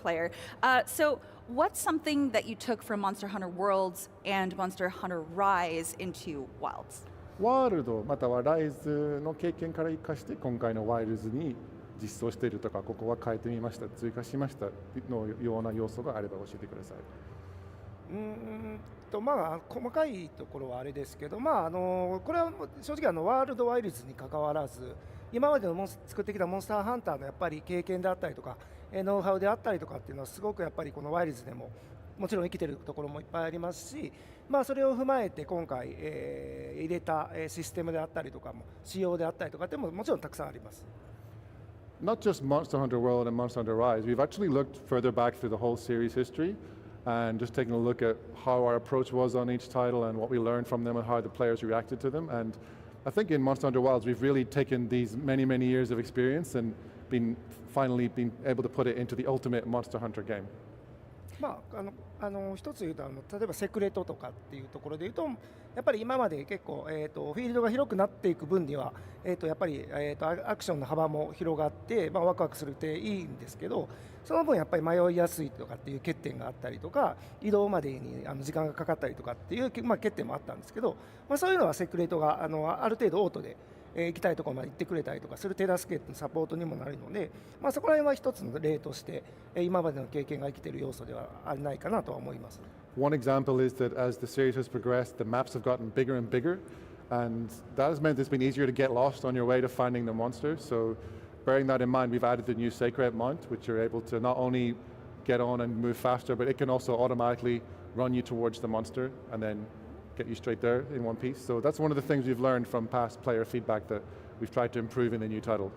player. So what's something that you took from Monster Hunter Worlds and Monster Hunter Rise into Wilds? ワールドまたはライズの経験から生かして今回のワイルズに実装しているとかここは変えてみました追加しましたのような要素があれば教えてください。まあ、細かいところはあれですけど、まあ、これは正直ワールドワイルズに関わらず今までの作ってきたモンスターハンターのやっぱり経験であったりとかノウハウであったりとかっていうのはすごくやっぱりこのワイルズでももちろん生きてるところもいっぱいありますし、まあ、それを踏まえて今回、入れたシステムであったりとかも仕様であったりとかってももちろんたくさんあります。Not just Monster Hunter World and Monster Hunter Rise, we've actually looked further back through the whole series history and just taking a look at how our approach was on each title and what we learned from them and how the players reacted to them. And I think in Monster Hunter Wilds we've really taken these many years of experience and finally been able to put it into the ultimate Monster Hunter game. まあ、一つ言うと例えばセクレトとかっていうところで言うとやっぱり今まで結構、フィールドが広くなっていく分には、やっぱり、アクションの幅も広がって、まあ、ワクワクするっていいんですけどその分やっぱり迷いやすいとかっていう欠点があったりとか移動までに時間がかかったりとかっていう、まあ、欠点もあったんですけど、まあ、そういうのはセクレトがある程度オートで行きたいところまで行ってくれたりとかする手助けのサポートにもなるので、まあ、そこら辺は一つの例として今までの経験が生きている要素ではないかなとは思います。One example is that as the series has progressed, the maps have gotten bigger and bigger, and that has meant it's been easier to get lost on your way to finding the monsters. So, bearing that in mind, we've added the new Sacred Mount, which you're able to not only get on and move faster, but it can also automatically run you towards the monster and then get you straight there in one piece. So that's one of the things we've learned from past player feedback that we've tried to improve in the new title.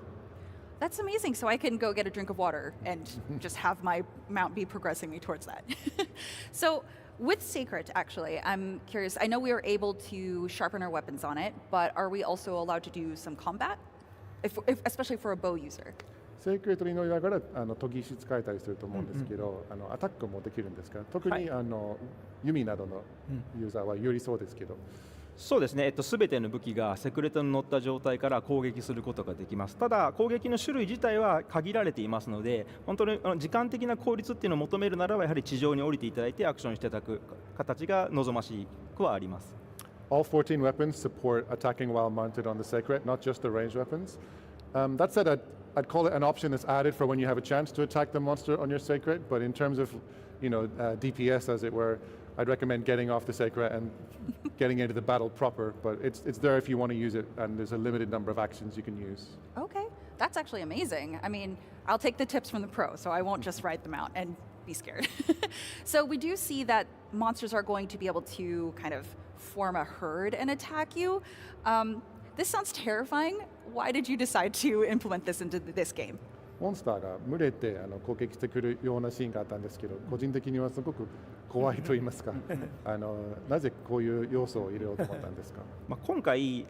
That's amazing. So I can go get a drink of water and just have my mount be progressing me towards that. So with Sacred, actually, I'm curious. I know we were able to sharpen our weapons on it, but are we also allowed to do some combat, especially for a bow user? セークレットに乗りながら研ぎ石使えたりすると思うんですけど、アタックもできるんですか？特に、弓などのユーザーは有利そうですけど。そうですね、全ての武器がセクレトに乗った状態から攻撃することができます。ただ攻撃の種類自体は限られていますので本当に時間的な効率っていうのを求めるならばやはり地上に降りていただいてアクションしていただく形が望ましくはあります。All 14 weapons support attacking while mounted on the Sacred, not just the ranged weapons. That said, I'd call it an option that's added for when you have a chance to attack the monster on your Sacred, but in terms of DPS as it were, I'd recommend getting off the Sacred and getting into the battle proper, but it's there if you want to use it and there's a limited number of actions you can use. Okay, that's actually amazing. I mean, I'll take the tips from the pro, so I won't just ride them out and be scared. So we do see that monsters are going to be able to kind of form a herd and attack you. This sounds terrifying. Why did you decide to implement this into this game? モンスターが群れて攻撃してくるようなシーンがあったんですけど、個人的にはすごく怖いと言いますか、なぜこういう要素を入れようと思ったんですか？今回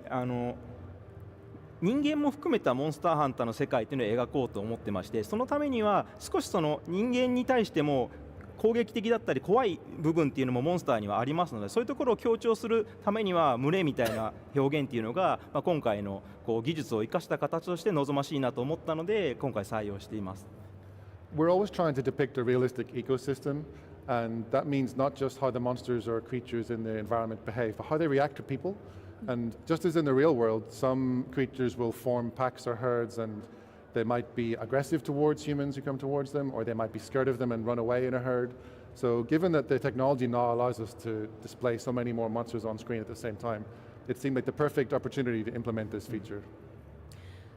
人間も含めたモンスターハンターの世界というのを描こうと思ってまして、そのためには少しその人間に対しても攻撃的だったり怖い部分っていうのもモンスターにはありますので、そういうところを強調するためには群れみたいな表現っていうのが、今回の技術を生かした形として望ましいなと思ったので今回採用しています。We're always trying to depict a realistic ecosystem, and that means not just how the monsters or creatures in the environment behave, but how they react to people. And just as in the real world, some creatures will form packs or herds and they might be aggressive towards humans who come towards them, or they might be scared of them and run away in a herd. So given that the technology now allows us to display so many more monsters on screen at the same time, it seemed like the perfect opportunity to implement this feature.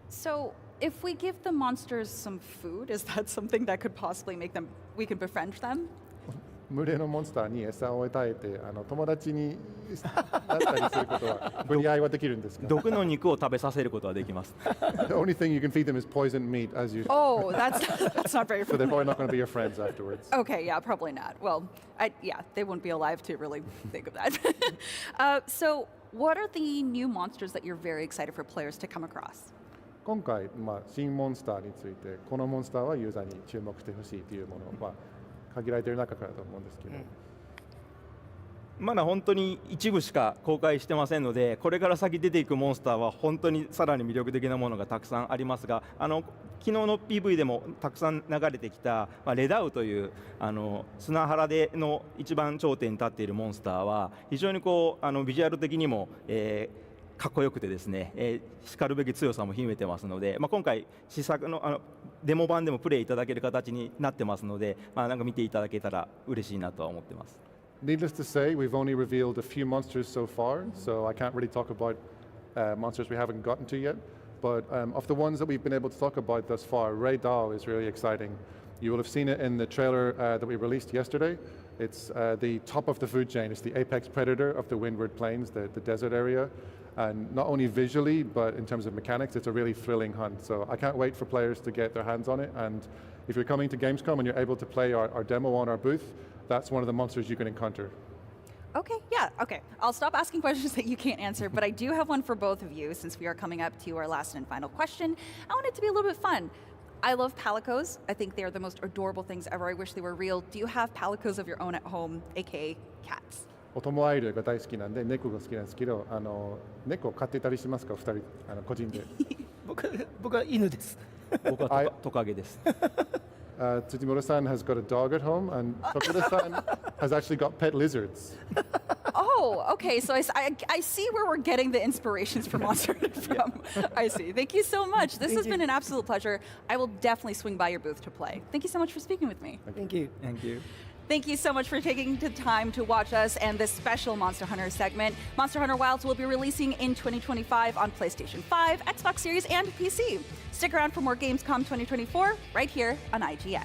So if we give the monsters some food, is that something that could possibly make them, we can befriend them? 群れのモンスターに餌を与えて友達になったりすることは分離合いはできるんですか？毒の肉を食べさせることはできます。The only thing you can feed them is poisoned meat, as you. Oh, that's not very. So they're probably not going to be your friends afterwards. Okay, yeah, probably not. Well, they wouldn't be alive to really think of that. So, what are the new monsters that you're very excited for players to come across? 今回、新モンスターについてこのモンスターはユーザーに注目してほしいというものは限られている中からと思うんですけど。まだ本当に一部しか公開してませんので、これから先出ていくモンスターは本当にさらに魅力的なものがたくさんありますが、昨日の PV でもたくさん流れてきた、レダウという砂原での一番頂点に立っているモンスターは非常にこうビジュアル的にも、かっこよくてですね、しかるべき強さも秘めてますので、今回試作のデモ版でもプレイいただける形になってますので、なんか見ていただけたら嬉しいなとは思ってます。Needless to say, we've only revealed a few monsters so far, so I can't really talk about monsters we haven't gotten to yet. But of the ones that we've been able to talk about thus far, Ray Dao is really exciting. You will have seen it in the trailer that we released yesterday. It's the top of the food chain. It's the apex predator of the Windward Plains, the desert area. And not only visually, but in terms of mechanics, it's a really thrilling hunt. So I can't wait for players to get their hands on it. And if you're coming to Gamescom and you're able to play our demo on our booth, that's one of the monsters you can encounter. Okay, yeah, okay. I'll stop asking questions that you can't answer, but I do have one for both of you since we are coming up to our last and final question. I want it to be a little bit fun. I love palicos. I think they are the most adorable things ever. I wish they were real. Do you have palicos of your own at home, aka cats? オトモアイルが大好きなんで猫が好きなんですけど、猫を飼ってたりしますか、2人個人で。僕は犬です。僕はトカゲです。Tsujimura-san has got a dog at home, and Tokura-san has actually got pet lizards. Oh, okay. So I see where we're getting the inspirations for Monster Hunter from. I see. Thank you so much. This has been an absolute pleasure. I will definitely swing by your booth to play. Thank you so much for speaking with me. Thank you. Thank you. Thank you so much for taking the time to watch us and this special Monster Hunter segment. Monster Hunter Wilds will be releasing in 2025 on PlayStation 5, Xbox Series, and PC. Stick around for more Gamescom 2024 right here on IGN.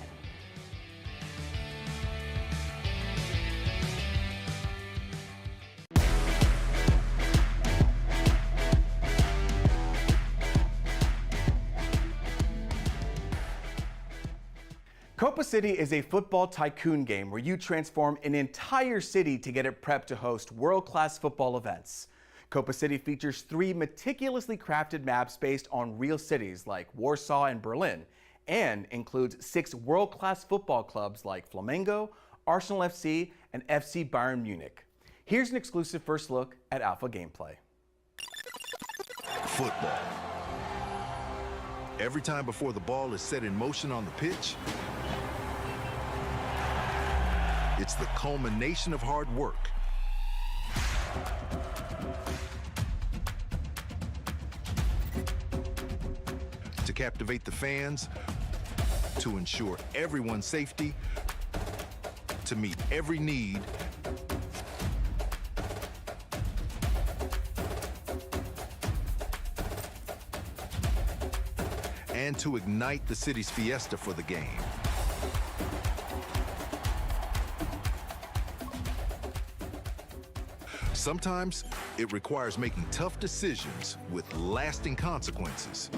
Copa City is a football tycoon game where you transform an entire city to get it prepped to host world-class football events. Copa City features 3 meticulously crafted maps based on real cities like Warsaw and Berlin, and includes 6 world-class football clubs like Flamengo, Arsenal FC, and FC Bayern Munich. Here's an exclusive first look at alpha gameplay. Football. Every time before the ball is set in motion on the pitch, it's the culmination of hard work. To captivate the fans, to ensure everyone's safety, to meet every need, and to ignite the city's fiesta for the game. Sometimes it requires making tough decisions with lasting consequences.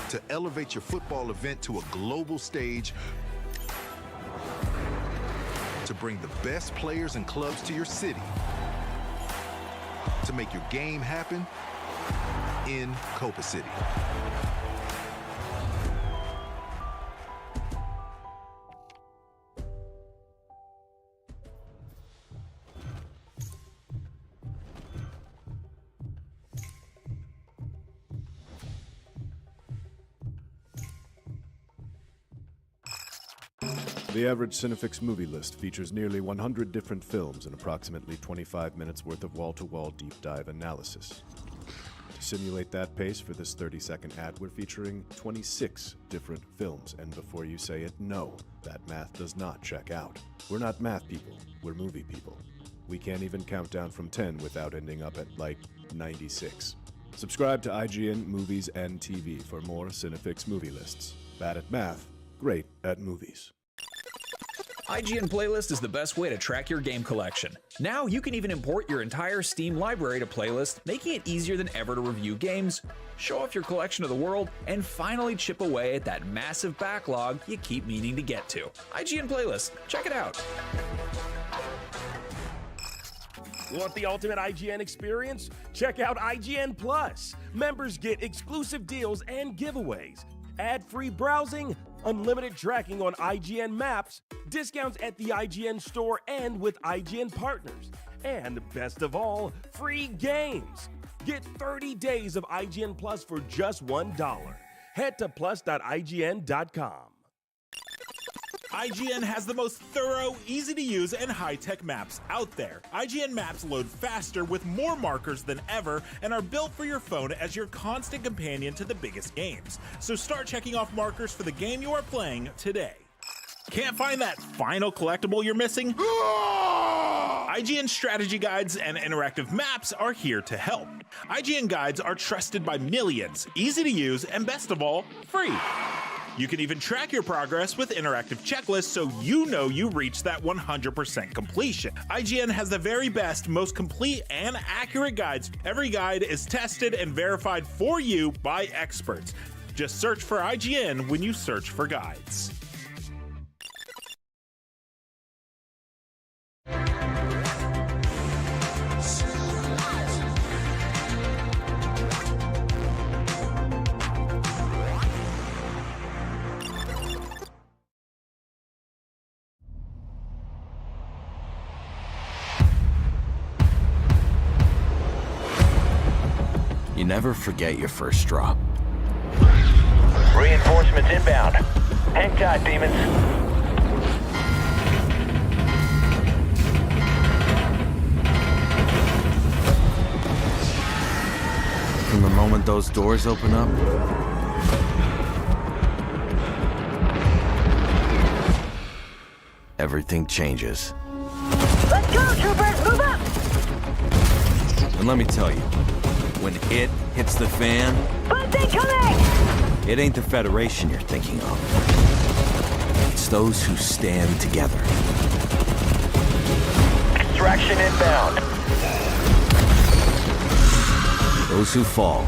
To elevate your football event to a global stage, to bring the best players and clubs to your city, to make your game happen in Copa City. The average Cinefix movie list features nearly 100 different films and approximately 25 minutes worth of wall-to-wall deep dive analysis. To simulate that pace for this 30-second ad, we're featuring 26 different films, and before you say it, no, that math does not check out. We're not math people, we're movie people. We can't even count down from 10 without ending up at, like, 96. Subscribe to IGN Movies and TV for more Cinefix movie lists. Bad at math, great at movies. IGN Playlist is the best way to track your game collection. Now you can even import your entire Steam library to Playlist, making it easier than ever to review games, show off your collection to the world, and finally chip away at that massive backlog you keep meaning to get to. IGN Playlist, check it out. Want the ultimate IGN experience? Check out IGN Plus. Members get exclusive deals and giveaways, ad-free browsing, unlimited tracking on IGN Maps, discounts at the IGN store and with IGN partners, and best of all, free games. Get 30 days of IGN Plus for just $1. Head to plus.ign.com. IGN has the most thorough, easy-to-use, and high-tech maps out there. IGN Maps load faster with more markers than ever and are built for your phone as your constant companion to the biggest games. So start checking off markers for the game you are playing today. Can't find that final collectible you're missing? IGN strategy guides and interactive maps are here to help. IGN guides are trusted by millions, easy to use, and best of all, free. You can even track your progress with interactive checklists so you know you reached that 100% completion. IGN has the very best, most complete, and accurate guides. Every guide is tested and verified for you by experts. Just search for IGN when you search for guides. You never forget your first drop. Reinforcements inbound. Hang tight, demons. From the moment those doors open up, everything changes. Let's go, troopers! Move up! And let me tell you, when it hits the fan, Bunting coming! it ain't the Federation you're thinking of. It's those who stand together. Extraction inbound. Those who fall.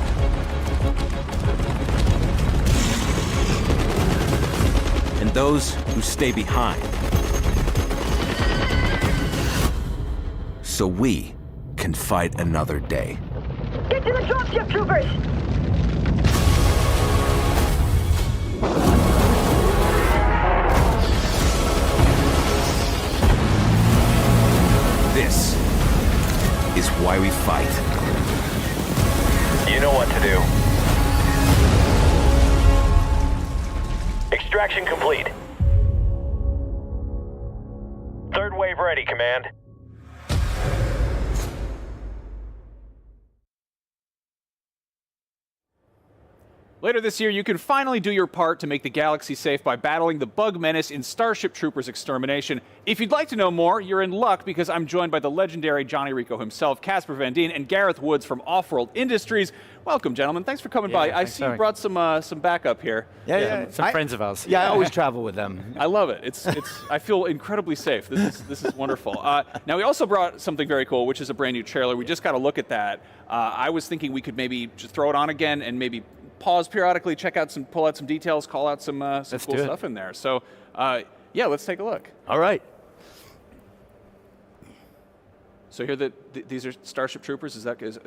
And those who stay behind. So we can fight another day. Get to the dropship, troopers! This is why we fight. You know what to do. Extraction complete. Third wave ready, Command. Later this year, you can finally do your part to make the galaxy safe by battling the bug menace in Starship Troopers Extermination. If you'd like to know more, you're in luck because I'm joined by the legendary Johnny Rico himself, Casper Van Dien, and Gareth Woods from Offworld Industries. Welcome, gentlemen. Thanks for coming by. I see you brought some backup here. Some friends of ours. Yeah, I always travel with them. I love it. It's. I feel incredibly safe. This is wonderful. Now we also brought something very cool, which is a brand new trailer. We just got a look at that. I was thinking we could maybe just throw it on again and maybe pause periodically, pull out some details, call out some cool stuff in there. So, yeah, let's take a look. All right. So here, these are Starship Troopers. Is that correct?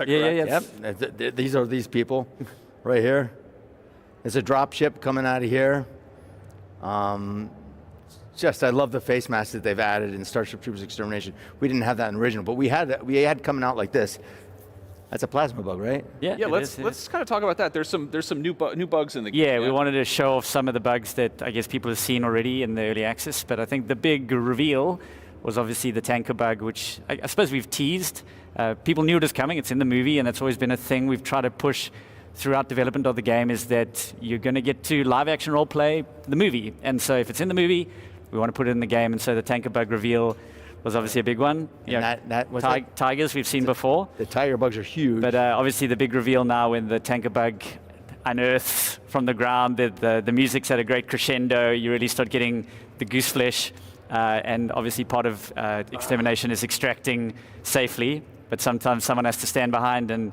Yep. These are these people, right here. There's a drop ship coming out of here. I love the face masks that they've added in Starship Troopers Extermination. We didn't have that in original, but we had coming out like this. That's a plasma bug, right? Yeah. Let's kind of talk about that. There's some new bugs in the game. Yeah, we wanted to show off some of the bugs that I guess people have seen already in the early access. But I think the big reveal was obviously the tanker bug, which I suppose we've teased. People knew it was coming. It's in the movie, and that's always been a thing we've tried to push throughout development of the game, is that you're going to get to live action role play the movie. And so if it's in the movie, we want to put it in the game. And so the tanker bug reveal was obviously a big one. And that was tigers we've seen before. The tiger bugs are huge. But obviously the big reveal now when the tanker bug unearths from the ground, the music's at a great crescendo. You really start getting the goose flesh. And obviously part of extermination is extracting safely. But sometimes someone has to stand behind and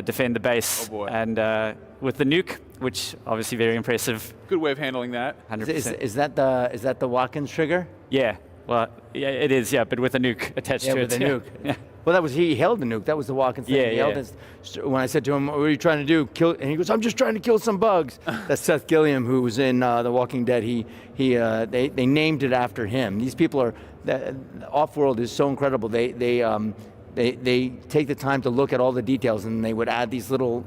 defend the base. Oh boy. And with the nuke, which obviously very impressive. Good way of handling that. 100%. Is that the Watkins trigger? Yeah. Well, yeah, it is, but with a nuke attached to it. With a nuke. Yeah. Well, that was he held the nuke. That was the walking thing. Yeah, He held his, when I said to him, "What are you trying to do?" Kill, and he goes, "I'm just trying to kill some bugs." That's Seth Gilliam, who was in The Walking Dead. They named it after him. These people are. The Off-World is so incredible. They take the time to look at all the details, and they would add these little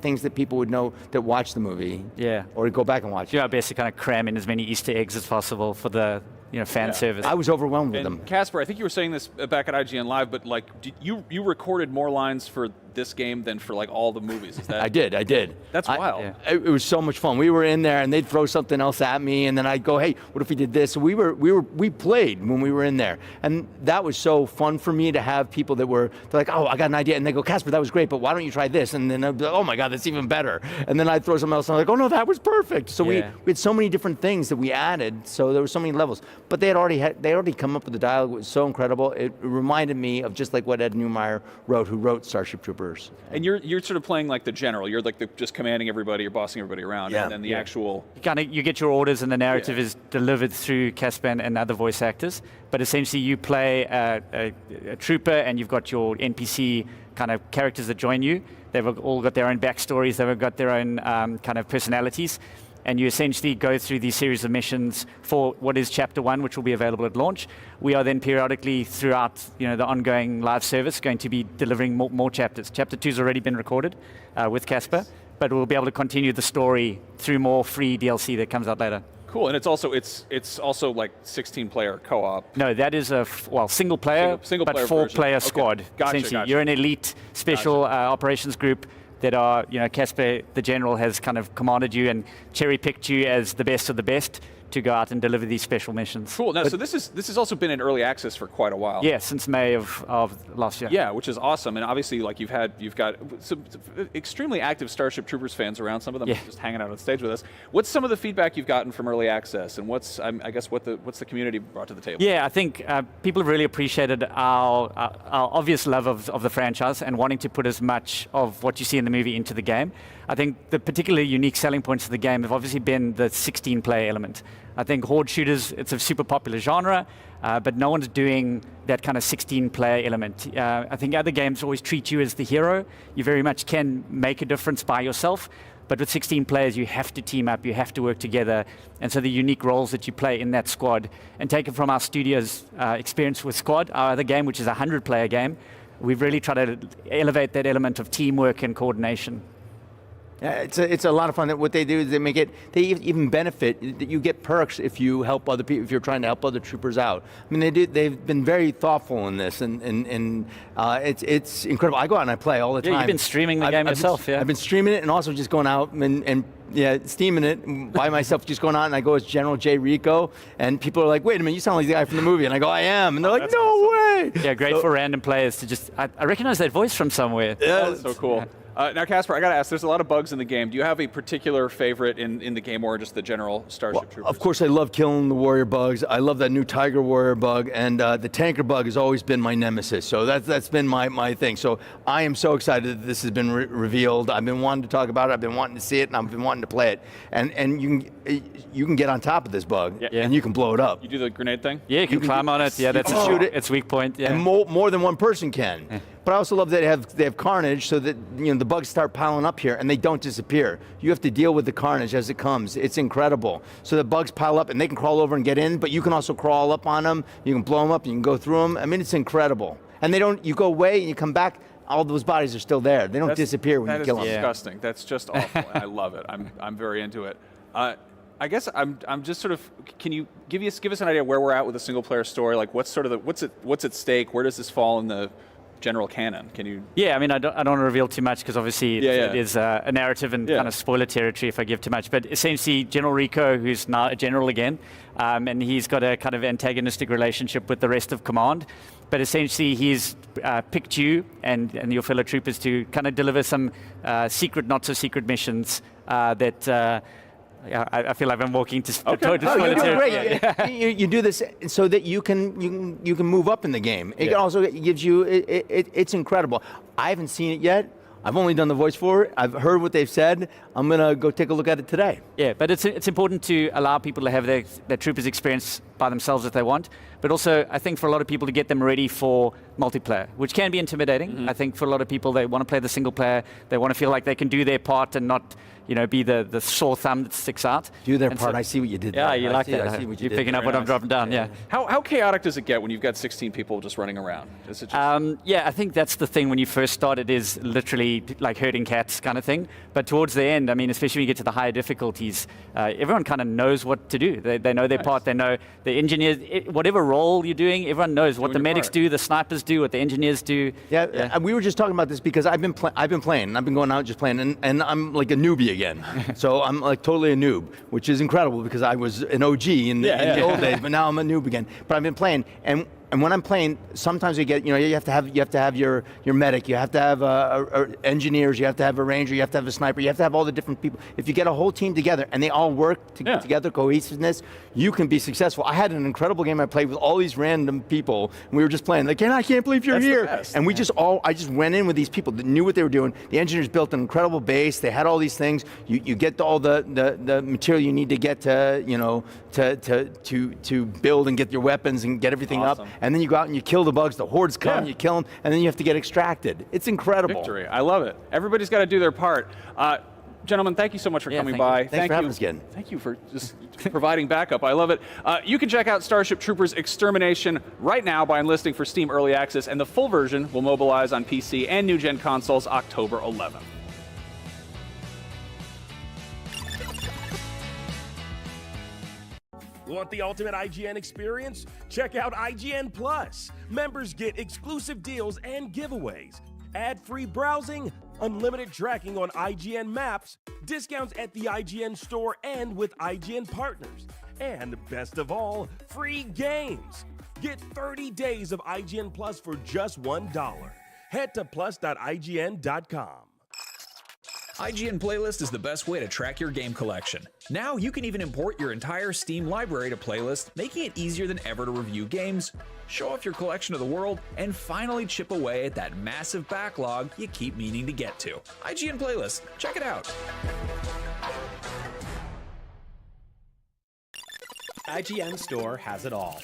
things that people would know that watch the movie. Yeah. Or go back and watch. Do our best to kind of cram in as many Easter eggs as possible for the fan service. I was overwhelmed with them. Casper, I think you were saying this back at IGN Live, but like, you recorded more lines for this game than for like all the movies. Is that? I did. That's wild. It was so much fun. We were in there, and they'd throw something else at me, and then I'd go, "Hey, what if we did this?" So we played when we were in there, and that was so fun for me to have people they're like, "Oh, I got an idea," and they go, "Casper, that was great, but why don't you try this?" And then I'd be like, "Oh my God, that's even better." And then I'd throw something else, and I'm like, "Oh no, that was perfect." So we had so many different things that we added. So there were so many levels, but they had already come up with the dialogue. It was so incredible. It reminded me of just like what Ed Neumeyer wrote, who wrote Starship Troopers. And you're sort of playing like the general. You're like just commanding everybody, you're bossing everybody around, and then the actual. You get your orders, and the narrative is delivered through Casper and other voice actors. But essentially, you play a trooper, and you've got your NPC kind of characters that join you. They've all got their own backstories. They've got their own kind of personalities. And you essentially go through these series of missions for what is Chapter 1, which will be available at launch. We are then periodically throughout the ongoing live service going to be delivering more chapters. Chapter 2 has already been recorded with Casper, but we'll be able to continue the story through more free DLC that comes out later. Cool, and it's also like 16-player co-op. No, that is a single player, single but player 4-player version. squad. Okay. Gotcha, Essentially, you're an elite special operations group that are, Casper, the general, has kind of commanded you and cherry-picked you as the best of the best to go out and deliver these special missions. Cool. Now, so this has also been in early access for quite a while. Yeah, since May of last year. Yeah, which is awesome. And obviously, like you've got some extremely active Starship Troopers fans around. Some of them just hanging out on stage with us. What's some of the feedback you've gotten from early access, and what's the community brought to the table? Yeah, I think people have really appreciated our obvious love of the franchise and wanting to put as much of what you see in the movie into the game. I think the particularly unique selling points of the game have obviously been the 16-player element. I think horde shooters, it's a super popular genre, but no one's doing that kind of 16-player element. I think other games always treat you as the hero. You very much can make a difference by yourself, but with 16 players, you have to team up, you have to work together, and so the unique roles that you play in that squad, and taken from our studio's experience with Squad, our other game, which is a 100-player game, we've really tried to elevate that element of teamwork and coordination. Yeah, it's a lot of fun. What they do is they even benefit. You get perks if you help other people, if you're trying to help other troopers out. I mean, they've been very thoughtful in this, and it's incredible. I go out and I play all the time. Yeah, you've been streaming the game yourself, I've been streaming it and also just going out and steaming it by myself, just going out, and I go as General J. Rico, and people are like, "Wait a minute, you sound like the guy from the movie," and I go, "I am," and they're like, "No way!" Yeah, great for random players to just, I recognize that voice from somewhere. Yeah, that's so cool. Now, Casper, I got to ask, there's a lot of bugs in the game. Do you have a particular favorite in the game, or just the general Starship Troopers? Of course, I love killing the warrior bugs. I love that new Tiger Warrior bug, and the tanker bug has always been my nemesis. So that's been my thing. So I am so excited that this has been revealed. I've been wanting to talk about it. I've been wanting to see it, and I've been wanting to play it. And you can get on top of this bug, and you can blow it up. You do the grenade thing? Yeah, you can climb on it. Yeah, that's shoot it. Its weak point. Yeah. And more than one person can. Yeah. But I also love that they have carnage, so that the bugs start piling up here and they don't disappear. You have to deal with the carnage as it comes. It's incredible. So the bugs pile up and they can crawl over and get in, but you can also crawl up on them. You can blow them up. You can go through them. I mean, it's incredible. And you go away and you come back. All those bodies are still there. They don't disappear when you kill them. That is disgusting. That's just awful. I love it. I'm very into it. I guess I'm just sort of. Can you give us an idea where we're at with a single player story? Like, what's at stake? Where does this fall in the general canon? Can you? Yeah, I mean, I don't want to reveal too much because obviously it is a narrative and kind of spoiler territory if I give too much. But essentially, General Rico, who's now a general again, and he's got a kind of antagonistic relationship with the rest of command. But essentially, he's picked you and your fellow troopers to kind of deliver some secret, not so secret missions that. I feel like I'm walking to spoiler territory. You do this so that you can move up in the game. It also gives you. It's incredible. I haven't seen it yet. I've only done the voice for it. I've heard what they've said. I'm gonna go take a look at it today. Yeah, but it's important to allow people to have their troopers experience by themselves if they want. But also, I think for a lot of people to get them ready for multiplayer, which can be intimidating. I think for a lot of people, they want to play the single player. They want to feel like they can do their part and not, be the sore thumb that sticks out. Do their part. I see what you did there. Yeah, you like that. I see what you You're did picking there. up what I'm dropping down, yeah. How chaotic does it get when you've got 16 people just running around? Is it just... Yeah, I think that's the thing when you first start. It is literally like herding cats kind of thing. But towards the end, I mean, especially when you get to the higher difficulties, everyone kind of knows what to do. They know their part. They know the engineers, whatever role you're doing, everyone knows what the medics do, the snipers do, what the engineers do. Yeah, we were just talking about this because I've been playing. I've been going out just playing, and I'm like a newbie again. So I'm like totally a noob, which is incredible because I was an OG in the old days, but now I'm a noob again. But I've been playing, and when I'm playing, sometimes you get, you have to have your medic, you have to have engineers, you have to have a ranger, you have to have a sniper, you have to have all the different people. If you get a whole team together and they all work together, cohesiveness, you can be successful. I had an incredible game I played with all these random people, and we were just playing. Like, I can't believe you're here. And we I just went in with these people that knew what they were doing. The engineers built an incredible base. They had all these things. You get all the material you need to get to to build and get your weapons and get everything up. And then you go out and you kill the bugs, the hordes come, you kill them, and then you have to get extracted. It's incredible. Victory. I love it. Everybody's got to do their part. Gentlemen, thank you so much for coming by. Thanks for having us again. Thank you for just providing backup. I love it. You can check out Starship Troopers Extermination right now by enlisting for Steam Early Access, and the full version will mobilize on PC and new-gen consoles October 11th. Want the ultimate IGN experience? Check out IGN Plus. Members get exclusive deals and giveaways, ad-free browsing, unlimited tracking on IGN Maps, discounts at the IGN store and with IGN partners, and best of all, free games. Get 30 days of IGN Plus for just $1. Head to plus.ign.com. IGN Playlist is the best way to track your game collection. Now you can even import your entire Steam library to Playlist, making it easier than ever to review games, show off your collection to the world, and finally chip away at that massive backlog you keep meaning to get to. IGN Playlist, check it out. IGN Store has it all.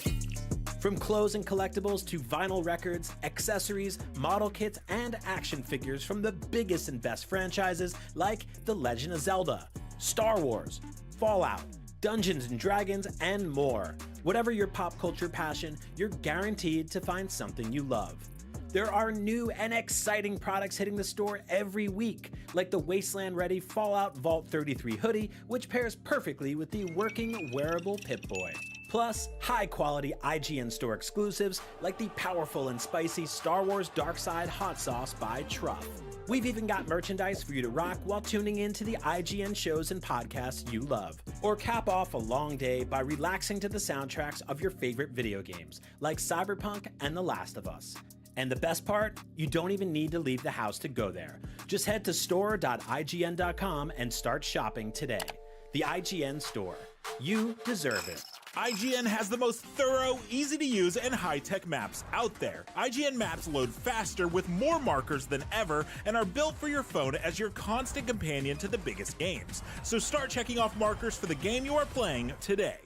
From clothes and collectibles to vinyl records, accessories, model kits, and action figures from the biggest and best franchises like The Legend of Zelda, Star Wars, Fallout, Dungeons and Dragons, and more. Whatever your pop culture passion, you're guaranteed to find something you love. There are new and exciting products hitting the store every week, like the Wasteland-ready Fallout Vault 33 hoodie, which pairs perfectly with the working wearable Pip-Boy. Plus, high-quality IGN store exclusives like the powerful and spicy Star Wars Darkside Hot Sauce by Truff. We've even got merchandise for you to rock while tuning in to the IGN shows and podcasts you love. Or cap off a long day by relaxing to the soundtracks of your favorite video games, like Cyberpunk and The Last of Us. And the best part? You don't even need to leave the house to go there. Just head to store.ign.com and start shopping today. The IGN Store. You deserve it. IGN has the most thorough, easy-to-use, and high-tech maps out there. IGN maps load faster with more markers than ever and are built for your phone as your constant companion to the biggest games. So start checking off markers for the game you are playing today.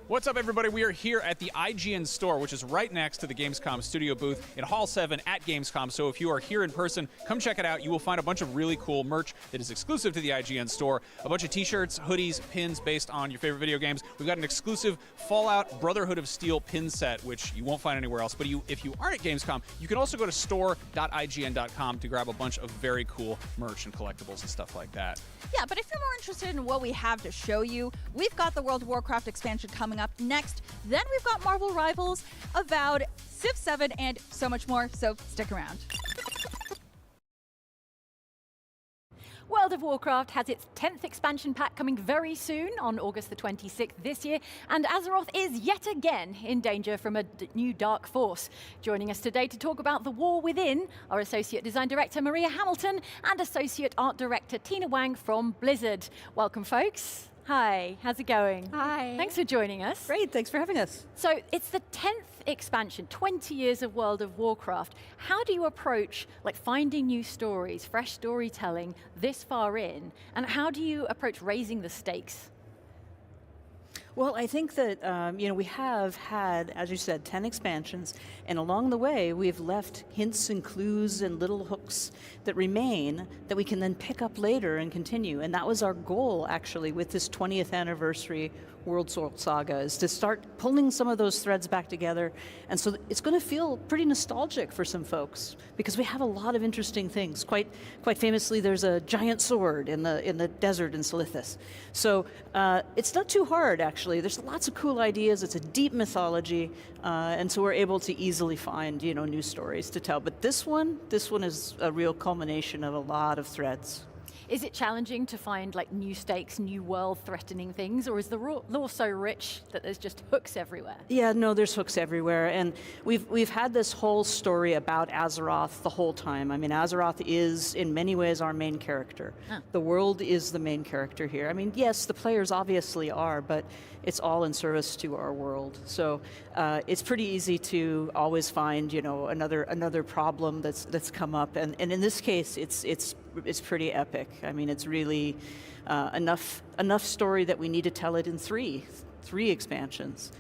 What's up, everybody? We are here at the IGN store, which is right next to the Gamescom studio booth in Hall 7 at Gamescom. So if you are here in person, come check it out. You will find a bunch of really cool merch that is exclusive to the IGN store. A bunch of t-shirts, hoodies, pins based on your favorite video games. We've got an exclusive Fallout Brotherhood of Steel pin set, which you won't find anywhere else. But if you aren't at Gamescom, you can also go to store.ign.com to grab a bunch of very cool merch and collectibles and stuff like that. Yeah, but if you're more interested in what we have to show you, we've got the World of Warcraft expansion coming up next. Then we've got Marvel Rivals, Avowed, Civ 7, and so much more, so stick around. World of Warcraft has its 10th expansion pack coming very soon on August the 26th this year, and Azeroth is yet again in danger from a new dark force. Joining us today to talk about the war within are Associate Design Director Maria Hamilton and Associate Art Director Tina Wang from Blizzard. Welcome, folks. Hi, how's it going? Hi. Thanks for joining us. Great, thanks for having us. So it's the 10th expansion, 20 years of World of Warcraft. How do you approach like finding new stories, fresh storytelling this far in, and how do you approach raising the stakes? Well, I think that we have had, as you said, 10 expansions, and along the way we've left hints and clues and little hooks that remain that we can then pick up later and continue. And that was our goal, actually, with this 20th anniversary World Sword Saga, is to start pulling some of those threads back together. And so it's going to feel pretty nostalgic for some folks because we have a lot of interesting things. Quite famously, there's a giant sword in the desert in Silithus. So it's not too hard, actually. There's lots of cool ideas. It's a deep mythology, and so we're able to easily find new stories to tell. But this one is a real culmination of a lot of threads. Is it challenging to find like new stakes, new world-threatening things, or is the lore so rich that there's just hooks everywhere? Yeah, no, there's hooks everywhere, and we've had this whole story about Azeroth the whole time. I mean, Azeroth is in many ways our main character. Huh. The world is the main character here. I mean, yes, the players obviously are, but it's all in service to our world. So it's pretty easy to always find another problem that's come up, and in this case, it's pretty epic. I mean, it's really enough story that we need to tell it in three expansions.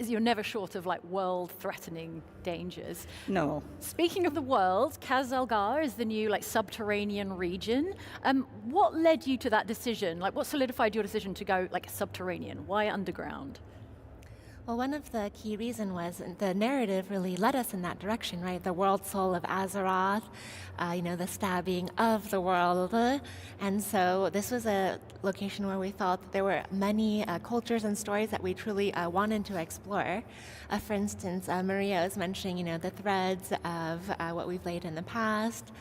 You're never short of like world-threatening dangers. No. Speaking of the world, Khazalgar is the new like subterranean region. What led you to that decision? Like, what solidified your decision to go like subterranean? Why underground? Well, one of the key reasons was the narrative really led us in that direction, right? The world soul of Azeroth, the stabbing of the world. And so this was a location where we felt that there were many cultures and stories that we truly wanted to explore. For instance, Maria was mentioning, the threads of what we've laid in the past.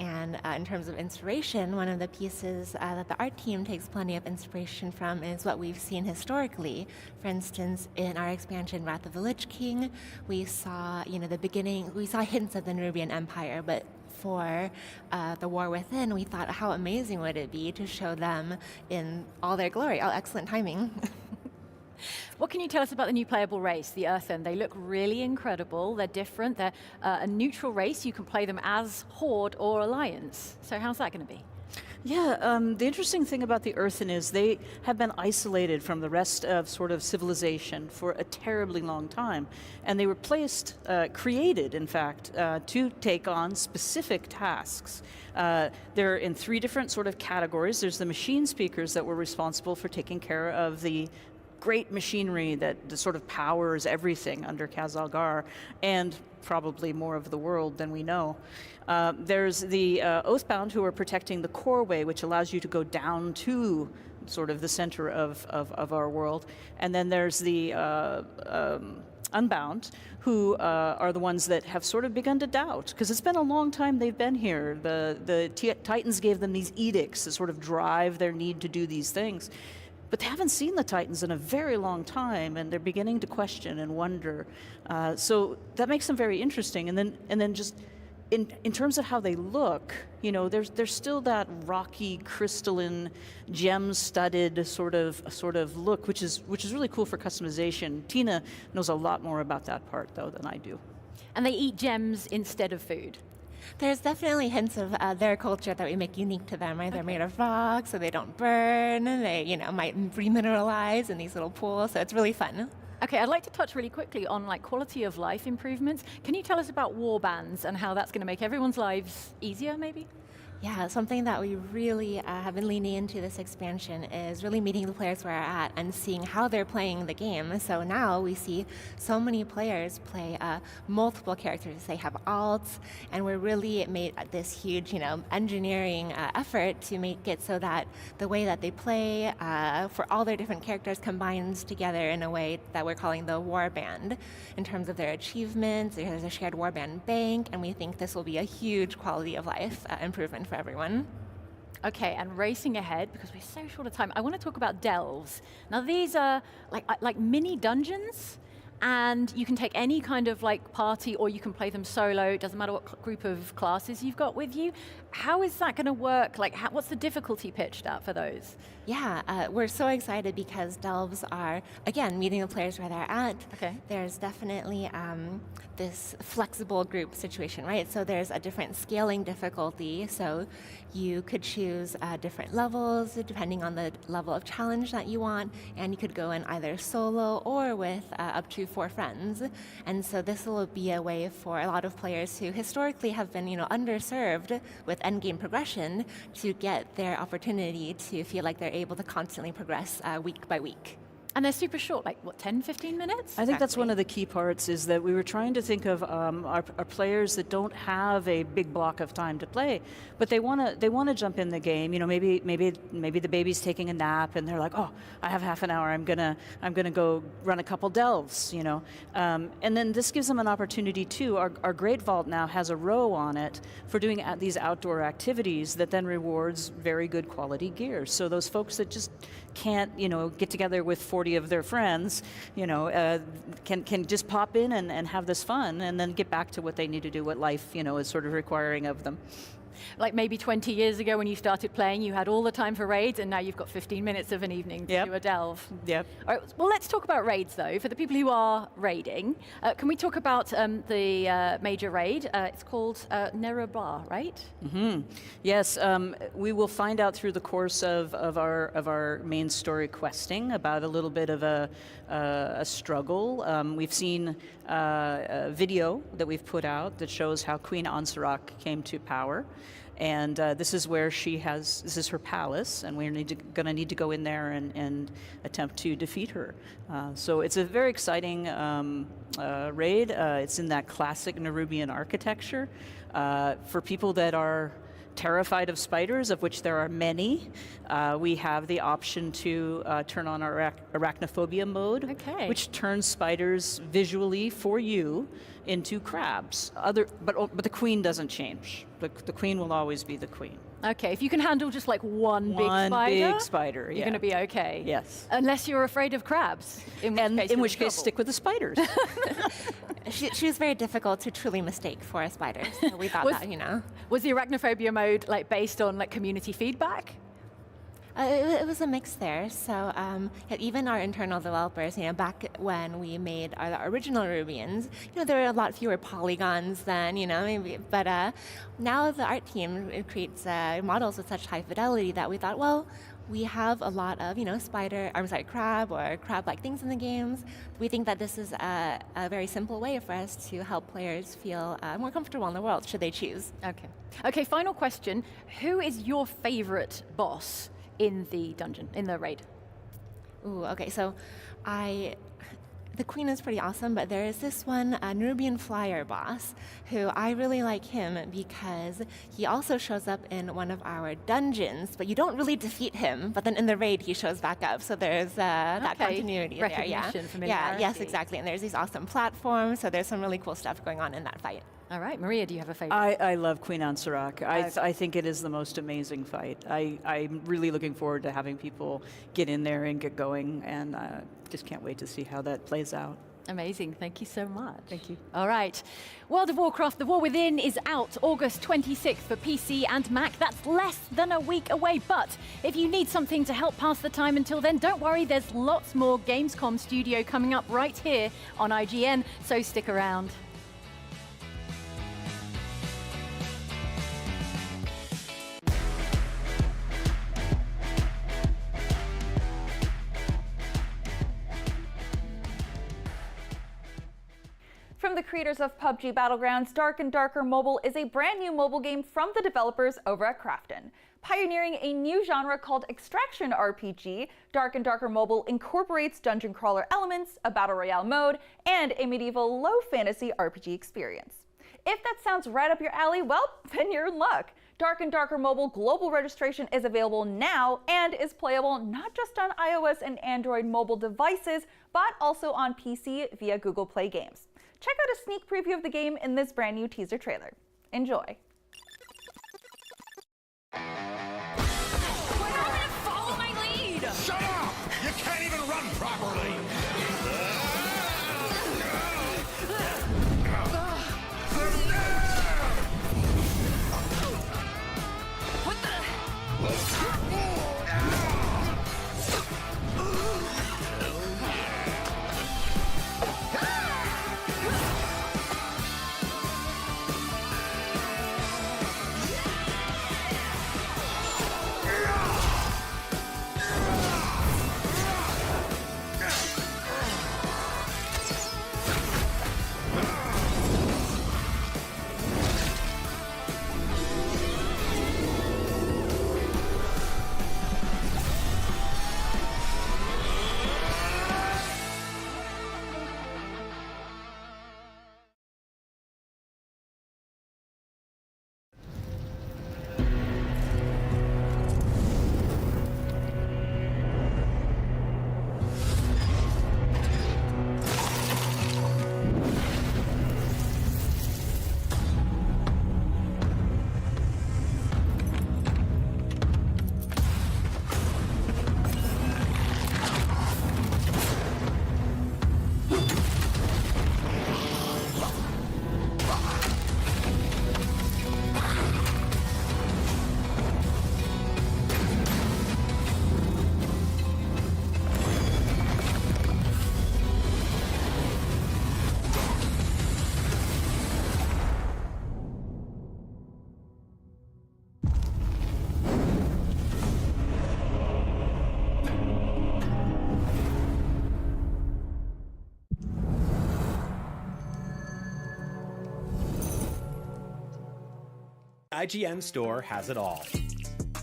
And in terms of inspiration, one of the pieces that the art team takes plenty of inspiration from is what we've seen historically. For instance, in our expansion, Wrath of the Lich King, we saw, we saw hints of the Nerubian Empire, but for the War Within, we thought, how amazing would it be to show them in all their glory? Oh, excellent timing. What can you tell us about the new playable race, the Earthen? They look really incredible. They're different. They're a neutral race. You can play them as Horde or Alliance. So how's that going to be? Yeah, the interesting thing about the Earthen is they have been isolated from the rest of sort of civilization for a terribly long time. And they were created, in fact, to take on specific tasks. They're in three different sort of categories. There's the machine speakers that were responsible for taking care of the great machinery that sort of powers everything under Khazalgar, and probably more of the world than we know. There's the Oathbound, who are protecting the Coreway, which allows you to go down to sort of the center of our world. And then there's the Unbound, who are the ones that have sort of begun to doubt, because it's been a long time they've been here. The Titans gave them these edicts that sort of drive their need to do these things. But they haven't seen the Titans in a very long time, and they're beginning to question and wonder. So that makes them very interesting. And then just in terms of how they look, there's still that rocky, crystalline, gem-studded sort of look, which is really cool for customization. Tina knows a lot more about that part though than I do. And they eat gems instead of food. There's definitely hints of their culture that we make unique to them, right? They're made of rock, so they don't burn. They, might remineralize in these little pools, so it's really fun. Okay, I'd like to touch really quickly on quality of life improvements. Can you tell us about warbands and how that's going to make everyone's lives easier, maybe? Yeah, something that we really have been leaning into this expansion is really meeting the players where they're at and seeing how they're playing the game. So now we see so many players play multiple characters. They have alts, and we're really made this huge, engineering effort to make it so that the way that they play for all their different characters combines together in a way that we're calling the warband. In terms of their achievements, there's a shared warband bank, and we think this will be a huge quality of life improvement for everyone. Okay, and racing ahead, because we're so short of time, I want to talk about delves. Now these are like mini dungeons, and you can take any kind of party, or you can play them solo. It doesn't matter what group of classes you've got with you. how is that going to work? Like, what's the difficulty pitched at for those? Yeah, we're so excited because delves are, again, meeting the players where they're at. Okay. There's definitely this flexible group situation, right? So there's a different scaling difficulty. So you could choose different levels depending on the level of challenge that you want, and you could go in either solo or with up to 4 friends. And so this will be a way for a lot of players who historically have been, underserved with endgame progression to get their opportunity to feel like they're able to constantly progress week by week. And they're super short, like what, 10, 15 minutes? I think that's one of the key parts, is that we were trying to think of our players that don't have a big block of time to play, but they want to jump in the game. Maybe the baby's taking a nap and they're like, oh, I have half an hour. I'm gonna go run a couple delves. And then this gives them an opportunity too. Our Great Vault now has a row on it for doing these outdoor activities that then rewards very good quality gear. So those folks that just can't, get together with 40 of their friends, can just pop in and have this fun and then get back to what they need to do, what life, is sort of requiring of them. Like maybe 20 years ago when you started playing, you had all the time for raids, and now you've got 15 minutes of an evening to do a delve. Yep. All right, well, let's talk about raids, though. For the people who are raiding, can we talk about the major raid? It's called Nerebar, right? Mm-hmm. Yes, we will find out through the course of our main story questing about a little bit of a struggle. We've seen a video that we've put out that shows how Queen Ansarak came to power. And this is where this is her palace, and we're going to need to go in there and attempt to defeat her. So it's a very exciting raid. It's in that classic Nerubian architecture. For people that are terrified of spiders, of which there are many, we have the option to turn on our arachnophobia mode, which turns spiders visually for you into crabs. But the queen doesn't change. The queen will always be the queen. Okay, if you can handle just like one big spider, you're going to be okay. Yes. Unless you're afraid of crabs. In which case, stick with the spiders. She was very difficult to truly mistake for a spider, so we thought that, Was the arachnophobia mode like based on like community feedback? It was a mix there. So even our internal developers, back when we made our original Rubians, there were a lot fewer polygons then, maybe. But now the art team creates models with such high fidelity that we thought, well, we have a lot of, crab or crab-like things in the games. We think that this is a very simple way for us to help players feel more comfortable in the world, should they choose. Okay, final question. Who is your favorite boss in the dungeon, in the raid? Ooh, okay, so the queen is pretty awesome, but there is this one Nerubian flyer boss who I really like him because he also shows up in one of our dungeons, but you don't really defeat him, but then in the raid he shows back up, so there's that continuity there. Familiarity. Yes, exactly, and there's these awesome platforms, so there's some really cool stuff going on in that fight. All right, Maria, do you have a favorite? I love Queen Ansarak. I think it is the most amazing fight. I'm really looking forward to having people get in there and get going, and just can't wait to see how that plays out. Amazing. Thank you so much. Thank you. All right. World of Warcraft, The War Within is out August 26th for PC and Mac. That's less than a week away. But if you need something to help pass the time until then, don't worry. There's lots more Gamescom Studio coming up right here on IGN. So stick around. From the creators of PUBG Battlegrounds, Dark and Darker Mobile is a brand new mobile game from the developers over at Krafton. Pioneering a new genre called Extraction RPG, Dark and Darker Mobile incorporates dungeon crawler elements, a battle royale mode, and a medieval low fantasy RPG experience. If that sounds right up your alley, well, then you're in luck. Dark and Darker Mobile global registration is available now and is playable not just on iOS and Android mobile devices, but also on PC via Google Play Games. Check out a sneak preview of the game in this brand new teaser trailer. Enjoy. Follow my lead! Shut up! You can't even run properly! IGN store has it all.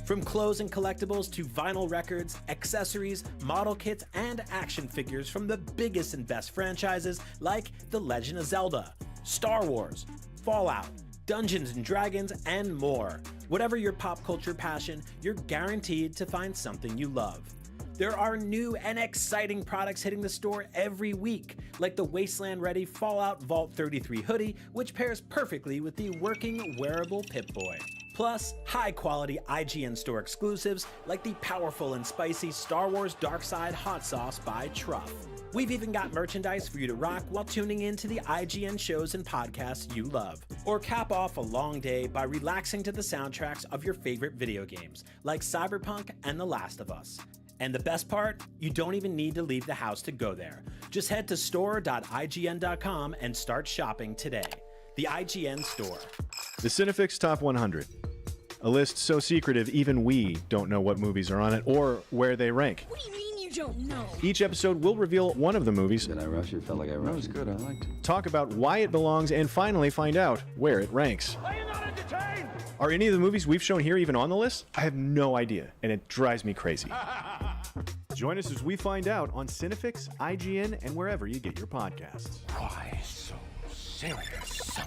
From clothes and collectibles to vinyl records, accessories, model kits, and action figures from the biggest and best franchises like The Legend of Zelda, Star Wars, Fallout, Dungeons & Dragons, and more. Whatever your pop culture passion, you're guaranteed to find something you love. There are new and exciting products hitting the store every week, like the Wasteland-ready Fallout Vault 33 hoodie, which pairs perfectly with the working wearable Pip-Boy. Plus, high-quality IGN store exclusives like the powerful and spicy Star Wars Darkside Hot Sauce by Truff. We've even got merchandise for you to rock while tuning in to the IGN shows and podcasts you love. Or cap off a long day by relaxing to the soundtracks of your favorite video games, like Cyberpunk and The Last of Us. And the best part? You don't even need to leave the house to go there. Just head to store.ign.com and start shopping today. The IGN Store. The Cinefix Top 100. A list so secretive even we don't know what movies are on it or where they rank. What do you mean you don't know? Each episode will reveal one of the movies. Did I rush it? Felt like I rushed. That was good. I liked it. Talk about why it belongs and finally find out where it ranks. Are you not entertained? Are any of the movies we've shown here even on the list? I have no idea, and it drives me crazy. Join us as we find out on Cinefix, IGN, and wherever you get your podcasts. Why so serious?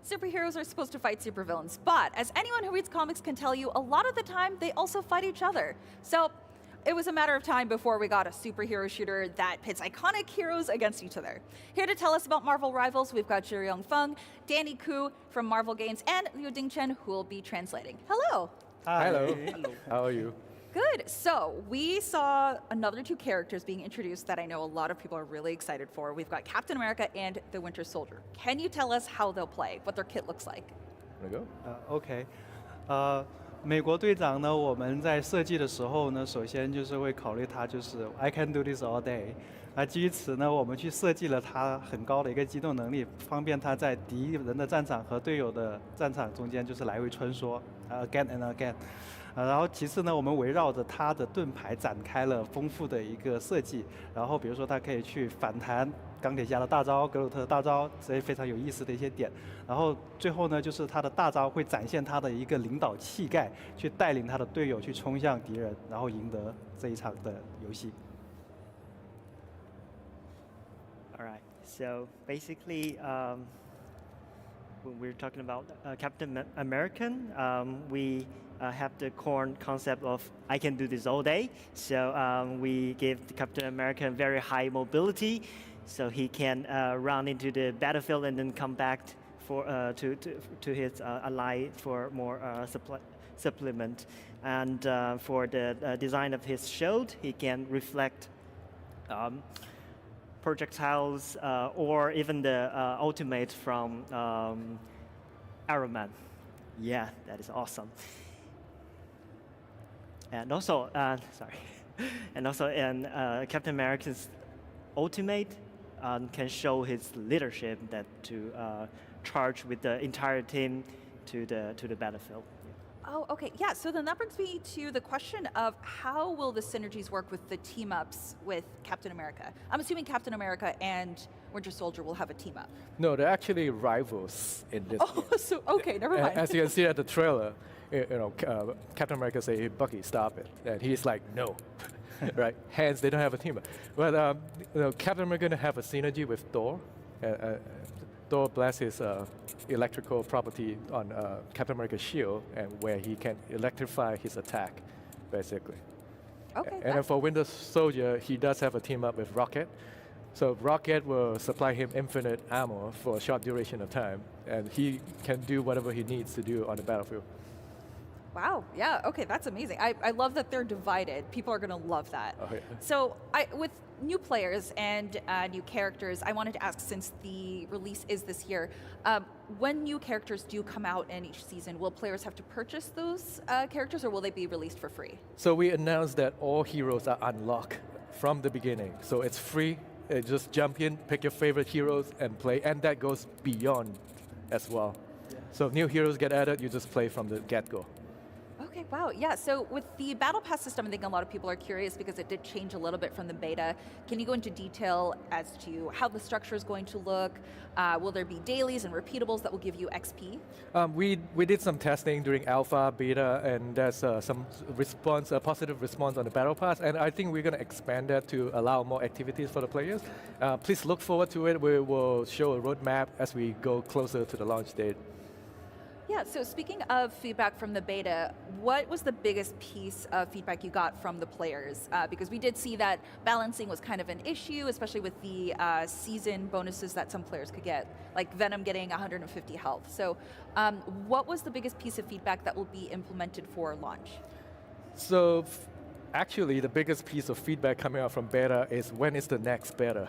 Superheroes are supposed to fight supervillains, but as anyone who reads comics can tell you, a lot of the time they also fight each other. So it was a matter of time before we got a superhero shooter that pits iconic heroes against each other. Here to tell us about Marvel rivals, we've got Zhi Feng, Danny Ku from Marvel Games, and Liu Dingchen, who will be translating. Hello. Hi. Hello. How are you? Good. So we saw another two characters being introduced that I know a lot of people are really excited for. We've got Captain America and the Winter Soldier. Can you tell us how they'll play, what their kit looks like? OK，美国队长呢，我们在设计的时候呢，首先就是会考虑他就是 I can do this all day。基于此呢，我们去设计了他很高的一个机动能力，方便他在敌人的战场和队友的战场中间就是来回穿梭，again and again。然后其次呢，我们围绕着它的盾牌展开了丰富的一个设计。然后比如说它可以去反弹钢铁侠的大招、格鲁特的大招，这些非常有意思的一些点。然后最后呢，就是他的大招会展现他的一个领导气概，去带领他的队友去冲向敌人，然后赢得这一场的游戏。All right. So basically, when we're talking about Captain American, we have the core concept of I can do this all day. So we give Captain America very high mobility, so he can run into the battlefield and then come back for to his ally for more supplement. And for the design of his shield, he can reflect projectiles or even the ultimate from Iron Man. Yeah, that is awesome. And also, and also in Captain America's ultimate can show his leadership that to charge with the entire team to the battlefield. Oh, okay. Yeah, so then that brings me to the question of how will the synergies work with the team-ups with Captain America? I'm assuming Captain America and Winter Soldier will have a team-up. No, they're actually rivals in this game. So, okay, never mind. As you can see at the trailer, Captain America say, "Hey, Bucky, stop it." And he's like, "No." Right? Hence, they don't have a team-up. But Captain America going to have a synergy with Thor. Thor blasts his electrical property on Captain America's shield, and where he can electrify his attack, basically. Okay. And then for Winter Soldier, he does have a team up with Rocket. So Rocket will supply him infinite ammo for a short duration of time, and he can do whatever he needs to do on the battlefield. Wow, yeah, okay, that's amazing. I love that they're divided. People are going to love that. Oh, yeah. So with new players and new characters, I wanted to ask, since the release is this year, when new characters do come out in each season, will players have to purchase those characters, or will they be released for free? So we announced that all heroes are unlocked from the beginning. So it's free. Just jump in, pick your favorite heroes, and play. And that goes beyond as well. Yeah. So if new heroes get added, you just play from the get-go. Okay, wow, yeah. So with the Battle Pass system, I think a lot of people are curious because it did change a little bit from the beta. Can you go into detail as to how the structure is going to look? Will there be dailies and repeatables that will give you XP? We did some testing during alpha, beta, and there's some response, positive response on the Battle Pass, and I think we're going to expand that to allow more activities for the players. Please look forward to it. We will show a roadmap as we go closer to the launch date. Yeah, so speaking of feedback from the beta, what was the biggest piece of feedback you got from the players? Because we did see that balancing was kind of an issue, especially with the season bonuses that some players could get, like Venom getting 150 health. So what was the biggest piece of feedback that will be implemented for launch? So actually, the biggest piece of feedback coming out from beta is when is the next beta?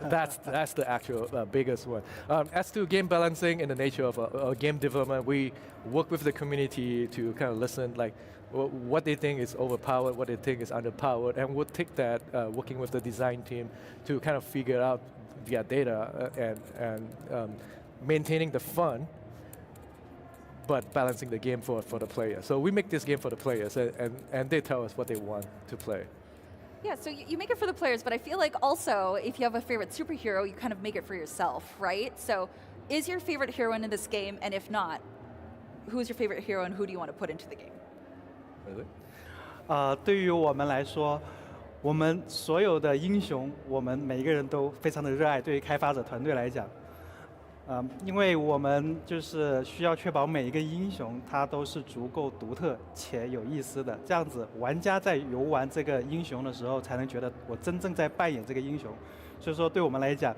That's the actual biggest one. As to game balancing in the nature of game development, we work with the community to kind of listen, like what they think is overpowered, what they think is underpowered, and we'll take that, working with the design team to kind of figure out via data and maintaining the fun, but balancing the game for the player. So we make this game for the players, and they tell us what they want to play. Yeah, so you make it for the players, but I feel like also if you have a favorite superhero, you kind of make it for yourself, right? So is your favorite heroine in this game, and if not, who's your favorite hero and who do you want to put into the game? Really? 对于我们来说，我们所有的英雄，我们每一个人都非常的热爱。对于开发者团队来讲，因为我们就是需要确保每一个英雄他都是足够独特且有意思的，这样子玩家在游玩这个英雄的时候，才能觉得我真正在扮演这个英雄。所以说，对我们来讲，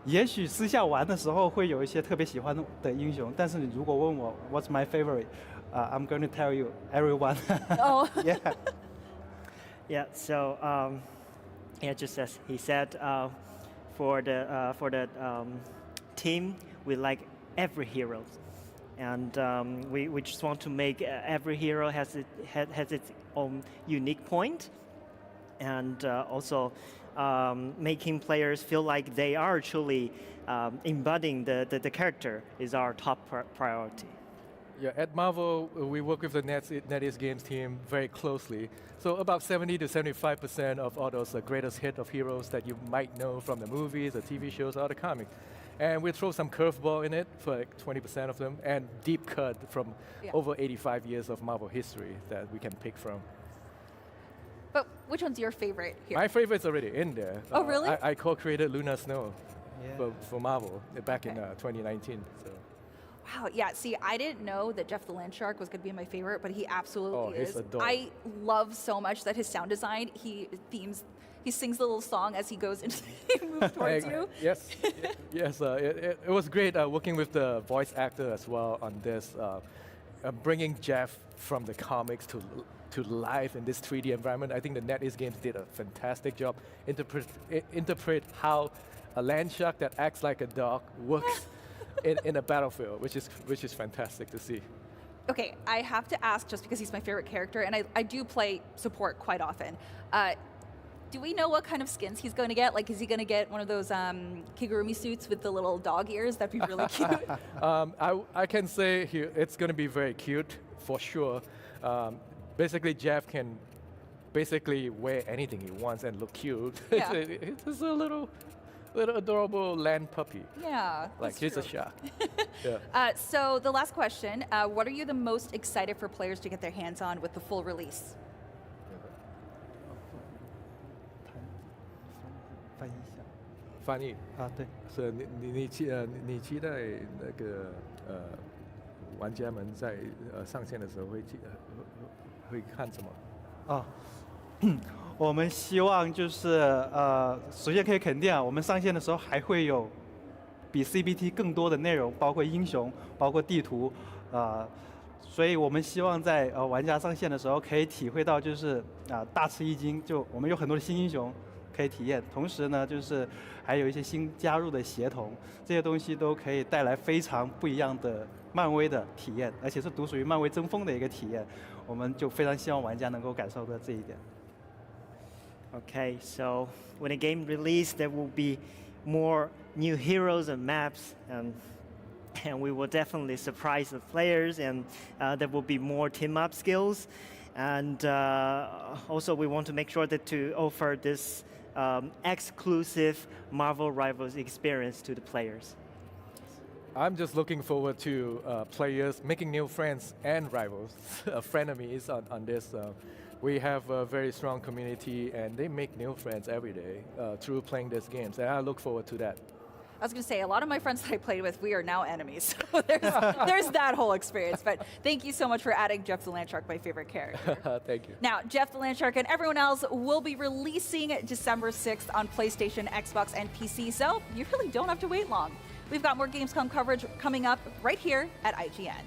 也许私下玩的时候会有一些特别喜欢的英雄，但是你如果问我 What's my favorite? I'm going to tell you everyone. Oh. Yeah. Yeah. So yeah, just as he said, for the team, we like every hero, and we just want to make every hero has its own unique point, and also making players feel like they are truly embodying the character is our top priority. Yeah, at Marvel, we work with the NetEase Games team very closely. So about 70 to 75% of all those greatest hit of heroes that you might know from the movies, the TV shows, or the comics. And we throw some curveball in it for like 20% of them, and deep cut from over 85 years of Marvel history that we can pick from. But which one's your favorite here? My favorite's already in there. Oh, really? I co-created Luna Snow for Marvel back in 2019. So. Wow, yeah, see, I didn't know that Jeff the Landshark was going to be my favorite, but he absolutely is. Adorable. I love so much that his sound design, he sings the little song as he goes into he moves towards you. Yes, yes. It was great working with the voice actor as well on this, bringing Jeff from the comics to life in this 3D environment. I think the NetEase Games did a fantastic job interpret how a land shark that acts like a dog works in a battlefield, which is fantastic to see. Okay, I have to ask, just because he's my favorite character, and I do play support quite often. Do we know what kind of skins he's going to get? Like, is he going to get one of those kigurumi suits with the little dog ears? That'd be really cute. I can say here, it's going to be very cute, for sure. Basically, Jeff can basically wear anything he wants and look cute. Yeah. It's a little adorable land puppy. Yeah, like he's a shark. So the last question, what are you the most excited for players to get their hands on with the full release? 翻译啊，对，是你期待那个玩家们在上线的时候会看什么？啊，我们希望就是首先可以肯定啊，我们上线的时候还会有比 CBT 更多的内容，包括英雄，包括地图，所以我们希望在玩家上线的时候可以体会到就是大吃一惊，就我们有很多的新英雄可以体验，同时呢就是还有一些新加入的协同，这些东西都可以带来非常不一样的漫威的体验，而且是独属于漫威争锋的一个体验，我们就非常希望玩家能够感受到这一点。Okay, so when a game released, there will be more new heroes and maps, and we will definitely surprise the players, and there will be more team-up skills. And also, we want to make sure that to offer this exclusive Marvel Rivals experience to the players. I'm just looking forward to players making new friends and rivals, frenemies on this. We have a very strong community, and they make new friends every day through playing these games, and I look forward to that. I was going to say, a lot of my friends that I played with, we are now enemies. So there's that whole experience. But thank you so much for adding Jeff the Landshark, my favorite character. Thank you. Now, Jeff the Landshark and everyone else will be releasing December 6th on PlayStation, Xbox, and PC, so you really don't have to wait long. We've got more Gamescom coverage coming up right here at IGN.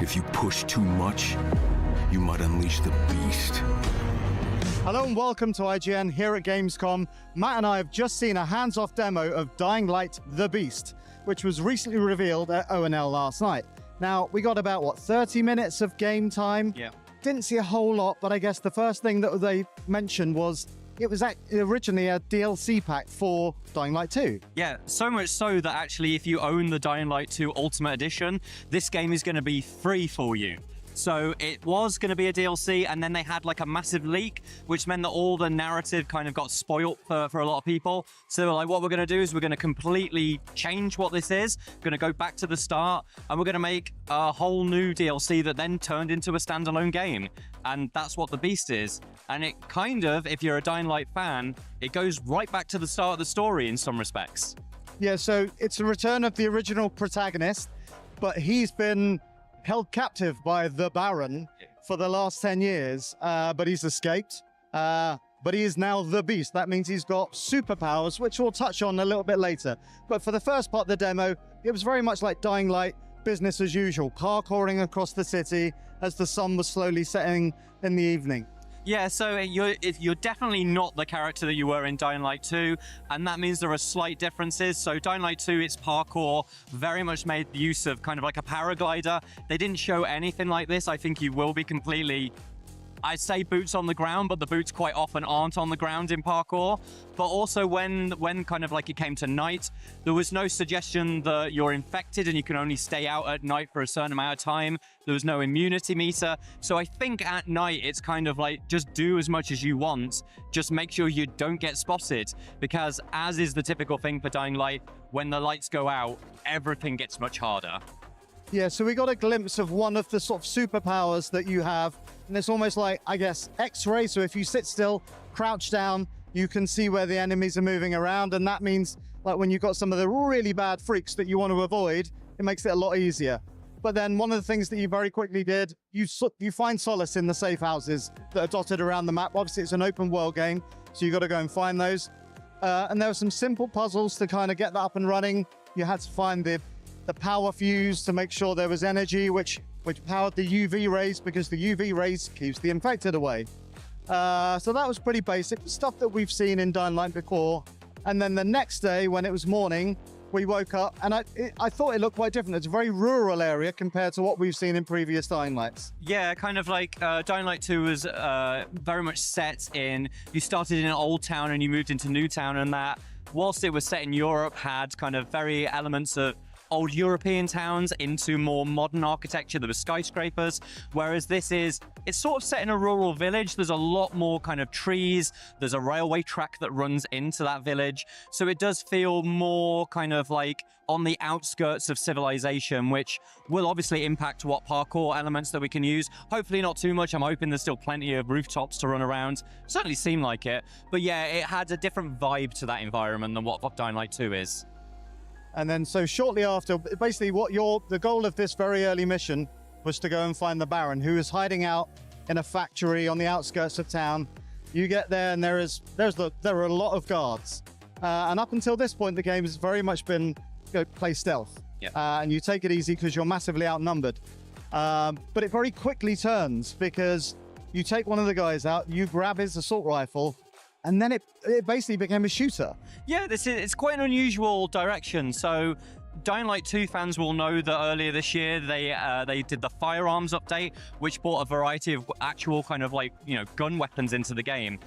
If you push too much, you might unleash the beast. Hello and welcome to IGN here at Gamescom. Matt and I have just seen a hands-off demo of Dying Light: The Beast, which was recently revealed at ONL last night. Now, we got about, 30 minutes of game time? Yeah. Didn't see a whole lot, but I guess the first thing that they mentioned was it was originally a DLC pack for Dying Light 2. Yeah, so much so that actually if you own the Dying Light 2 Ultimate Edition, this game is going to be free for you. So it was going to be a DLC, and then they had like a massive leak, which meant that all the narrative kind of got spoilt for a lot of people. So they were like, what we're going to do is we're going to completely change what this is. We're going to go back to the start, and we're going to make a whole new DLC that then turned into a standalone game. And that's what The Beast is. And it kind of, if you're a Dying Light fan, it goes right back to the start of the story in some respects. Yeah, so it's a return of the original protagonist, but he's been held captive by the Baron for the last 10 years, but he's escaped. But he is now the Beast. That means he's got superpowers, which we'll touch on a little bit later. But for the first part of the demo, it was very much like Dying Light, business as usual, parkouring across the city as the sun was slowly setting in the evening. Yeah, so you're definitely not the character that you were in Dying Light 2, and that means there are slight differences. So Dying Light 2, it's parkour, very much made use of kind of like a paraglider. They didn't show anything like this. I think you will be completely I say boots on the ground, but the boots quite often aren't on the ground in parkour. But also when kind of like it came to night, there was no suggestion that you're infected and you can only stay out at night for a certain amount of time. There was no immunity meter. So I think at night, it's kind of like, just do as much as you want. Just make sure you don't get spotted, because as is the typical thing for Dying Light, when the lights go out, everything gets much harder. Yeah, so we got a glimpse of one of the sort of superpowers that you have. And it's almost like, I guess, X-ray. So if you sit still, crouch down, you can see where the enemies are moving around. And that means, like, when you've got some of the really bad freaks that you want to avoid, it makes it a lot easier. But then one of the things that you very quickly did, you find solace in the safe houses that are dotted around the map. Obviously, it's an open world game, so you got to go and find those. And there were some simple puzzles to kind of get that up and running. You had to find the power fuse to make sure there was energy, which powered the UV rays, because the UV rays keeps the infected away. So that was pretty basic stuff that we've seen in Dying Light before. And then the next day, when it was morning, we woke up, and I thought it looked quite different. It's a very rural area compared to what we've seen in previous Dying Lights. Yeah, kind of like Dying Light 2 was very much set in, you started in an old town and you moved into New Town, and that, whilst it was set in Europe, had kind of very elements of old European towns into more modern architecture. There were skyscrapers, whereas it's sort of set in a rural village. There's a lot more kind of trees. There's a railway track that runs into that village. So it does feel more kind of like on the outskirts of civilization, which will obviously impact what parkour elements that we can use. Hopefully not too much. I'm hoping there's still plenty of rooftops to run around. Certainly seemed like it. But yeah, it had a different vibe to that environment than what Dying Light 2 is. And then so shortly after, basically the goal of this very early mission was to go and find the Baron, who is hiding out in a factory on the outskirts of town. You get there and there are a lot of guards. And up until this point, the game has very much been play stealth. Yeah. And you take it easy because you're massively outnumbered. But it very quickly turns, because you take one of the guys out, you grab his assault rifle, and then it basically became a shooter. Yeah, it's quite an unusual direction. So Dying Light 2 fans will know that earlier this year they did the firearms update, which brought a variety of actual kind of like, gun weapons into the game.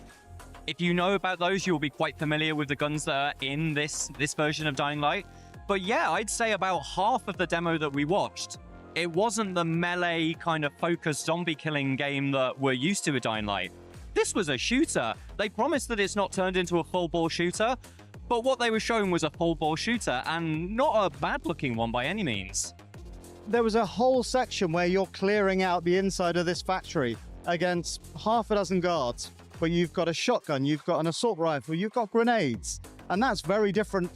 If you know about those, you'll be quite familiar with the guns that are in this version of Dying Light. But yeah, I'd say about half of the demo that we watched, it wasn't the melee kind of focused zombie killing game that we're used to with Dying Light. This was a shooter. They promised that it's not turned into a full-bore shooter, but what they were showing was a full-bore shooter, and not a bad-looking one by any means. There was a whole section where you're clearing out the inside of this factory against half a dozen guards, but you've got a shotgun, you've got an assault rifle, you've got grenades, and that's very different.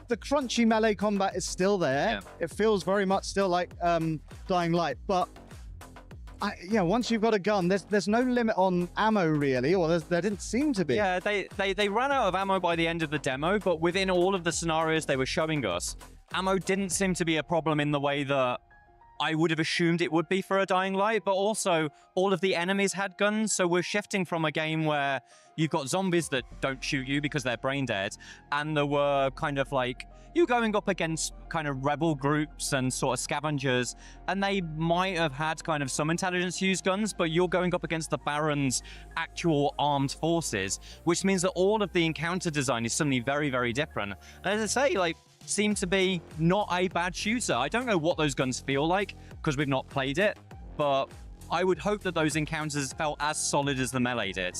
The crunchy melee combat is still there. Yeah. It feels very much still like Dying Light, but once you've got a gun, there's no limit on ammo really, or there didn't seem to be. Yeah, they ran out of ammo by the end of the demo, but within all of the scenarios they were showing us, ammo didn't seem to be a problem in the way that I would have assumed it would be for a Dying Light, but also all of the enemies had guns, so we're shifting from a game where you've got zombies that don't shoot you because they're brain dead, and there were kind of like, you're going up against kind of rebel groups and sort of scavengers, and they might have had kind of some intelligence use guns, but you're going up against the Baron's actual armed forces, which means that all of the encounter design is suddenly very, very different. And as I say, like, seem to be not a bad shooter. I don't know what those guns feel like because we've not played it, but I would hope that those encounters felt as solid as the melee did.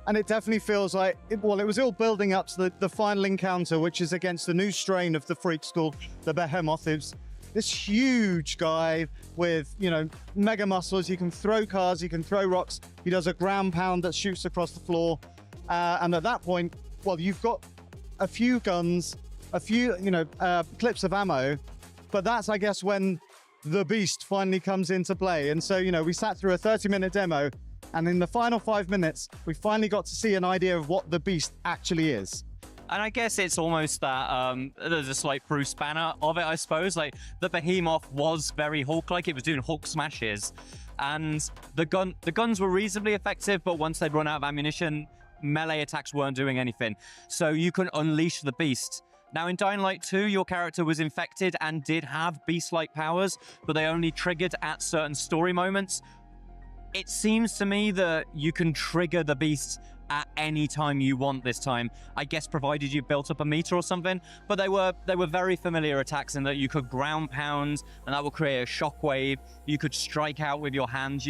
And it definitely feels like, it was all building up to the final encounter, which is against the new strain of the freaks called the Behemoth. It's this huge guy with, mega muscles. You can throw cars, you can throw rocks. He does a ground pound that shoots across the floor. And at that point, you've got a few guns, a few, clips of ammo, but that's, I guess, when the beast finally comes into play. And so, we sat through a 30-minute demo, and in the final 5 minutes, we finally got to see an idea of what the beast actually is. And I guess it's almost that there's a slight Bruce Banner of it, I suppose. Like, the Behemoth was very Hulk-like. It was doing Hulk smashes. And the guns were reasonably effective, but once they'd run out of ammunition, melee attacks weren't doing anything. So you can unleash the beast. Now, in Dying Light 2, your character was infected and did have beast-like powers, but they only triggered at certain story moments. It seems to me that you can trigger the beast at any time you want this time. I guess provided you built up a meter or something. But they were very familiar attacks in that you could ground pound and that will create a shockwave. You could strike out with your hands.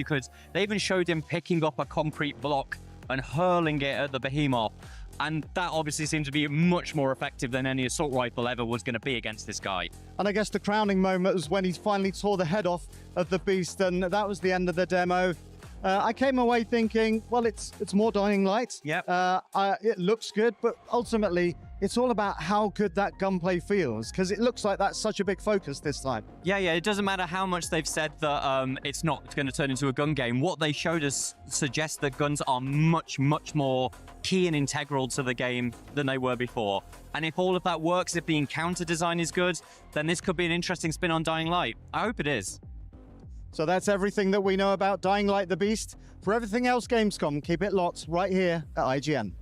They even showed him picking up a concrete block and hurling it at the behemoth. And that obviously seemed to be much more effective than any assault rifle ever was going to be against this guy. And I guess the crowning moment was when he finally tore the head off of the beast, and that was the end of the demo. I came away thinking, well, it's more Dying Light. Yep. It looks good, but ultimately, it's all about how good that gunplay feels, because it looks like that's such a big focus this time. Yeah, it doesn't matter how much they've said that it's not going to turn into a gun game. What they showed us suggests that guns are much, much more key and integral to the game than they were before. And if all of that works, if the encounter design is good, then this could be an interesting spin on Dying Light. I hope it is. So that's everything that we know about Dying Light the Beast. For everything else Gamescom, keep it locked right here at IGN.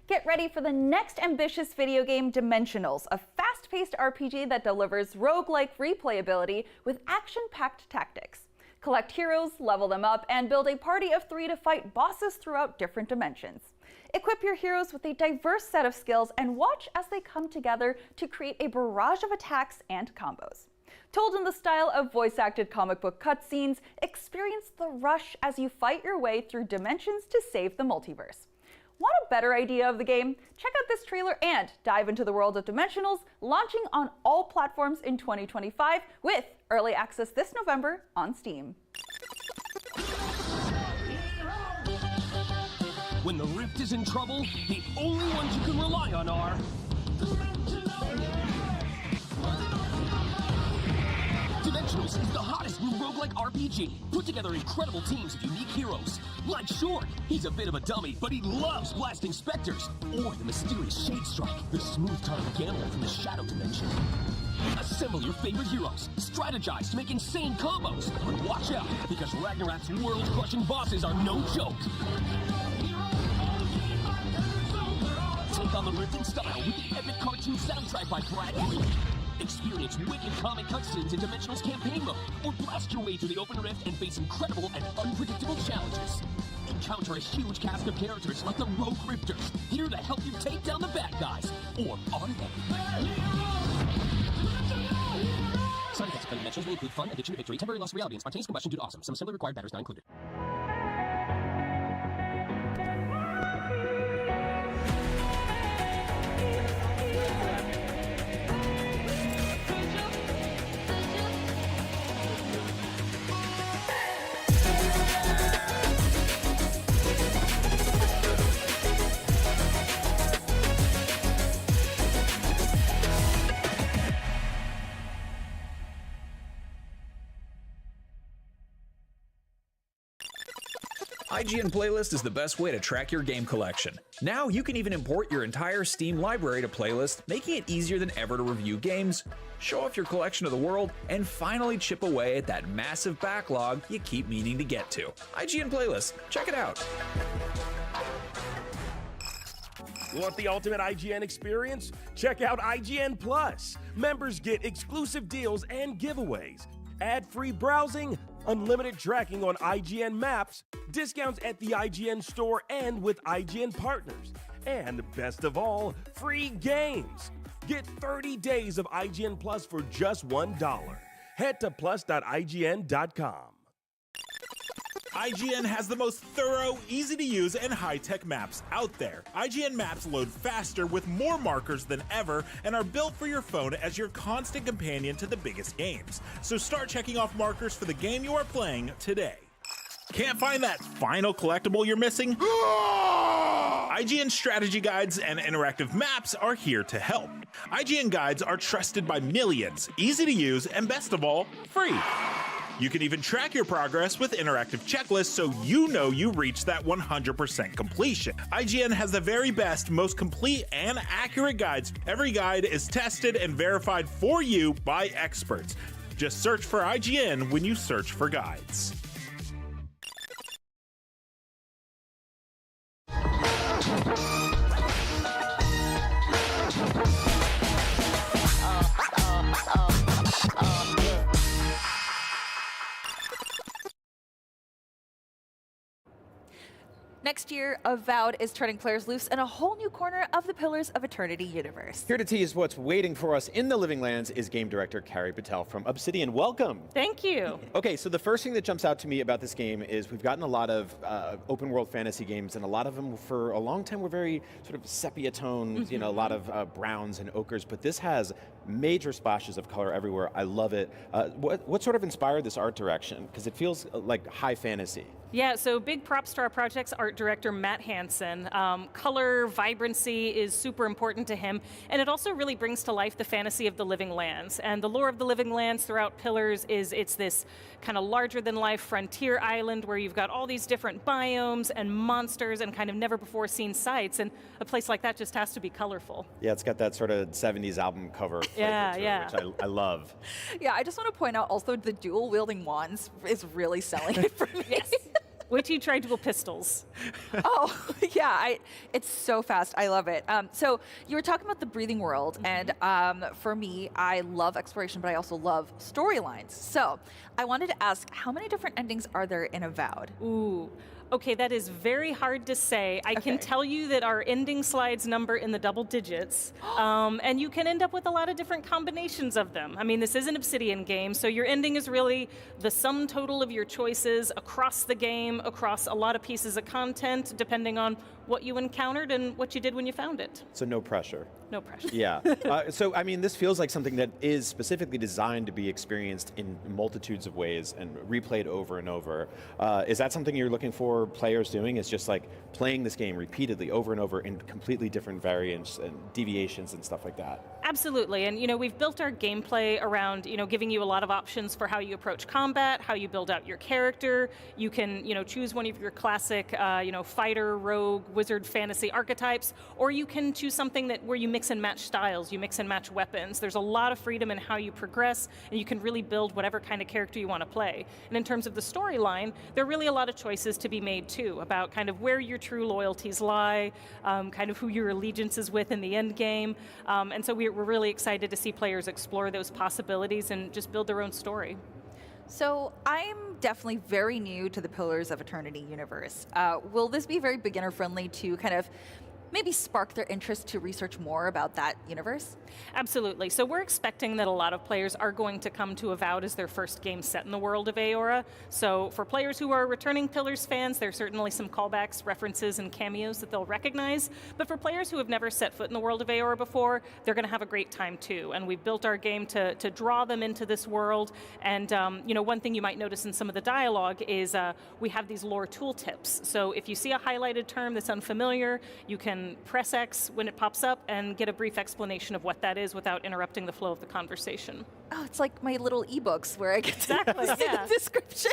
Get ready for the next ambitious video game, Dimensionals, a fast-paced RPG that delivers roguelike replayability with action-packed tactics. Collect heroes, level them up, and build a party of 3 to fight bosses throughout different dimensions. Equip your heroes with a diverse set of skills and watch as they come together to create a barrage of attacks and combos. Told in the style of voice-acted comic book cutscenes, experience the rush as you fight your way through dimensions to save the multiverse. Want a better idea of the game? Check out this trailer and dive into the world of Dimensionals, launching on all platforms in 2025 with early access this November on Steam. When the Rift is in trouble, the only ones you can rely on are... Dimensionals is the hottest new roguelike RPG. Put together incredible teams of unique heroes. Like Short, he's a bit of a dummy, but he loves blasting specters. Or the mysterious Shade Strike, the smooth-tongued gambler from the Shadow Dimension. Assemble your favorite heroes. Strategize to make insane combos. But watch out, because Ragnarok's world-crushing bosses are no joke. Take on the Rift in style with the epic cartoon soundtrack by Brad Green. Experience wicked comic cutscenes in Dimensional's campaign mode, or blast your way through the open rift and face incredible and unpredictable challenges. Encounter a huge cast of characters like the Rogue Rifters, here to help you take down the bad guys. Or are they? Side effects of Dimensionals will include fun, addiction to victory, temporary loss of reality, and spontaneous combustion due to awesome. Some assembly required batteries not included. IGN Playlist is the best way to track your game collection. Now you can even import your entire Steam library to Playlist, making it easier than ever to review games, show off your collection of the world, and finally chip away at that massive backlog you keep meaning to get to. IGN Playlist, check it out. Want the ultimate IGN experience? Check out IGN Plus. Members get exclusive deals and giveaways, ad-free browsing, unlimited tracking on IGN Maps, discounts at the IGN store and with IGN partners, and best of all, free games. Get 30 days of IGN Plus for just $1. Head to plus.ign.com. IGN has the most thorough, easy-to-use, and high-tech maps out there. IGN Maps load faster with more markers than ever and are built for your phone as your constant companion to the biggest games. So start checking off markers for the game you are playing today. Can't find that final collectible you're missing? IGN strategy guides and interactive maps are here to help. IGN guides are trusted by millions, easy to use, and best of all, free. You can even track your progress with interactive checklists so you know you reached that 100% completion. IGN has the very best, most complete, and accurate guides. Every guide is tested and verified for you by experts. Just search for IGN when you search for guides. Next year, Avowed is turning players loose in a whole new corner of the Pillars of Eternity universe. Here to tease what's waiting for us in the Living Lands is game director Carrie Patel from Obsidian. Welcome. Thank you. Okay, so the first thing that jumps out to me about this game is we've gotten a lot of open world fantasy games, and a lot of them for a long time were very sort of sepia toned, you know, a lot of browns and ochres, but this has major splashes of color everywhere. I love it. What sort of inspired this art direction? Because it feels like high fantasy. Yeah, so big props to our project's art director, Matt Hansen. Color, vibrancy is super important to him, and it also really brings to life the fantasy of the Living Lands. And the lore of the Living Lands throughout Pillars is it's this kind of larger-than-life frontier island where you've got all these different biomes and monsters and kind of never-before-seen sights, and a place like that just has to be colorful. Yeah, it's got that sort of 70s album cover flavor to it, which I love. Yeah, I just want to point out also the dual-wielding wands is really selling it for me. Yes. Wait till you try dual pistols. Oh, yeah, it's so fast. I love it. So you were talking about the breathing world, and for me, I love exploration, but I also love storylines. So I wanted to ask, how many different endings are there in Avowed? Ooh. Okay, that is very hard to say. I can tell you that our ending slides number in the double digits, and you can end up with a lot of different combinations of them. I mean, this is an Obsidian game, so your ending is really the sum total of your choices across the game, across a lot of pieces of content, depending on what you encountered and what you did when you found it. So no pressure. No pressure. Yeah. So, I mean, this feels like something that is specifically designed to be experienced in multitudes of ways and replayed over and over. Is that something you're looking for players doing? Is just like playing this game repeatedly over and over in completely different variants and deviations and stuff like that? Absolutely, and you know, we've built our gameplay around, you know, giving you a lot of options for how you approach combat, how you build out your character. You can, you know, choose one of your classic, you know, fighter, rogue, wizard, fantasy archetypes, or you can choose something that where you mix and match styles, you mix and match weapons. There's a lot of freedom in how you progress, and you can really build whatever kind of character you want to play. And in terms of the storyline, there are really a lot of choices to be made too, about kind of where your true loyalties lie, kind of who your allegiance is with in the end game. And so we're really excited to see players explore those possibilities and just build their own story. So I'm definitely very new to the Pillars of Eternity universe. Will this be very beginner friendly to kind of maybe spark their interest to research more about that universe? Absolutely. So we're expecting that a lot of players are going to come to Avowed as their first game set in the world of Aora. So for players who are returning Pillars fans, there's certainly some callbacks, references, and cameos that they'll recognize. But for players who have never set foot in the world of Aora before, they're going to have a great time too. And we've built our game to draw them into this world. And you know, one thing you might notice in some of the dialogue is we have these lore tooltips. So if you see a highlighted term that's unfamiliar, you can press X when it pops up and get a brief explanation of what that is without interrupting the flow of the conversation. Oh, it's like my little ebooks where I get exactly, to see the description.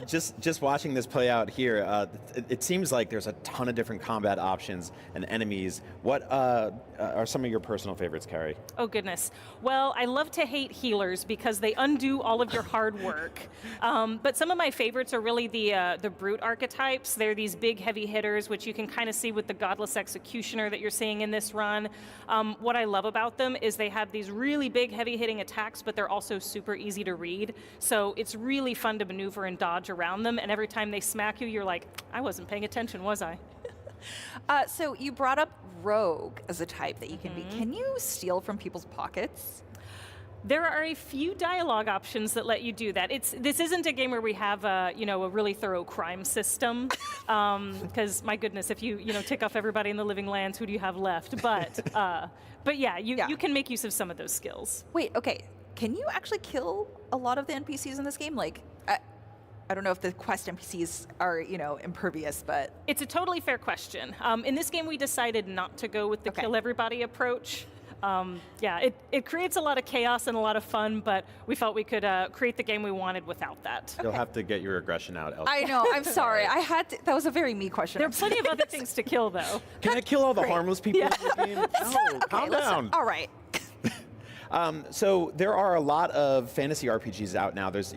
Just watching this play out here, it seems like there's a ton of different combat options and enemies. What are some of your personal favorites, Carrie? Oh goodness. Well, I love to hate healers because they undo all of your hard work. But some of my favorites are really the brute archetypes. They're these big heavy hitters, which you can kind of see with the Godless Executioner that you're seeing in this run. What I love about them is they have these really big heavy hitting attacks, but they're also super easy to read. So it's really fun to maneuver and dodge around them, and every time they smack you, you're like, I wasn't paying attention, was I? So you brought up rogue as a type that you can be. Can you steal from people's pockets? There are a few dialogue options that let you do that. This isn't a game where we have a really thorough crime system, because my goodness, if you tick off everybody in the Living Lands, who do you have left? But yeah, you can make use of some of those skills. Wait, okay. Can you actually kill a lot of the NPCs in this game? Like, I don't know if the quest NPCs are, impervious, but... It's a totally fair question. In this game, we decided not to go with the kill everybody approach. Yeah, it creates a lot of chaos and a lot of fun, but we felt we could create the game we wanted without that. You'll have to get your aggression out elsewhere. I know, I'm sorry. That was a very me question. There are plenty of other things to kill, though. Can I kill all the harmless people in the game? No, calm down. All right. So there are a lot of fantasy RPGs out now. There's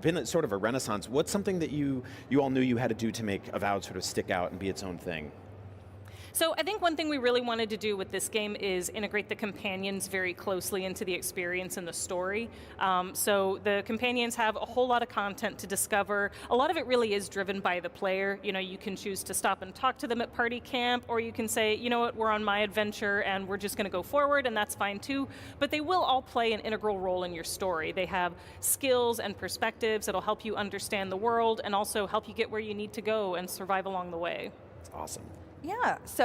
been sort of a renaissance. What's something that you all knew you had to do to make Avowed sort of stick out and be its own thing? So I think one thing we really wanted to do with this game is integrate the companions very closely into the experience and the story. So the companions have a whole lot of content to discover. A lot of it really is driven by the player. You know, you can choose to stop and talk to them at party camp, or you can say, you know what, we're on my adventure and we're just going to go forward, and that's fine too. But they will all play an integral role in your story. They have skills and perspectives that'll help you understand the world and also help you get where you need to go and survive along the way. It's awesome. Yeah, so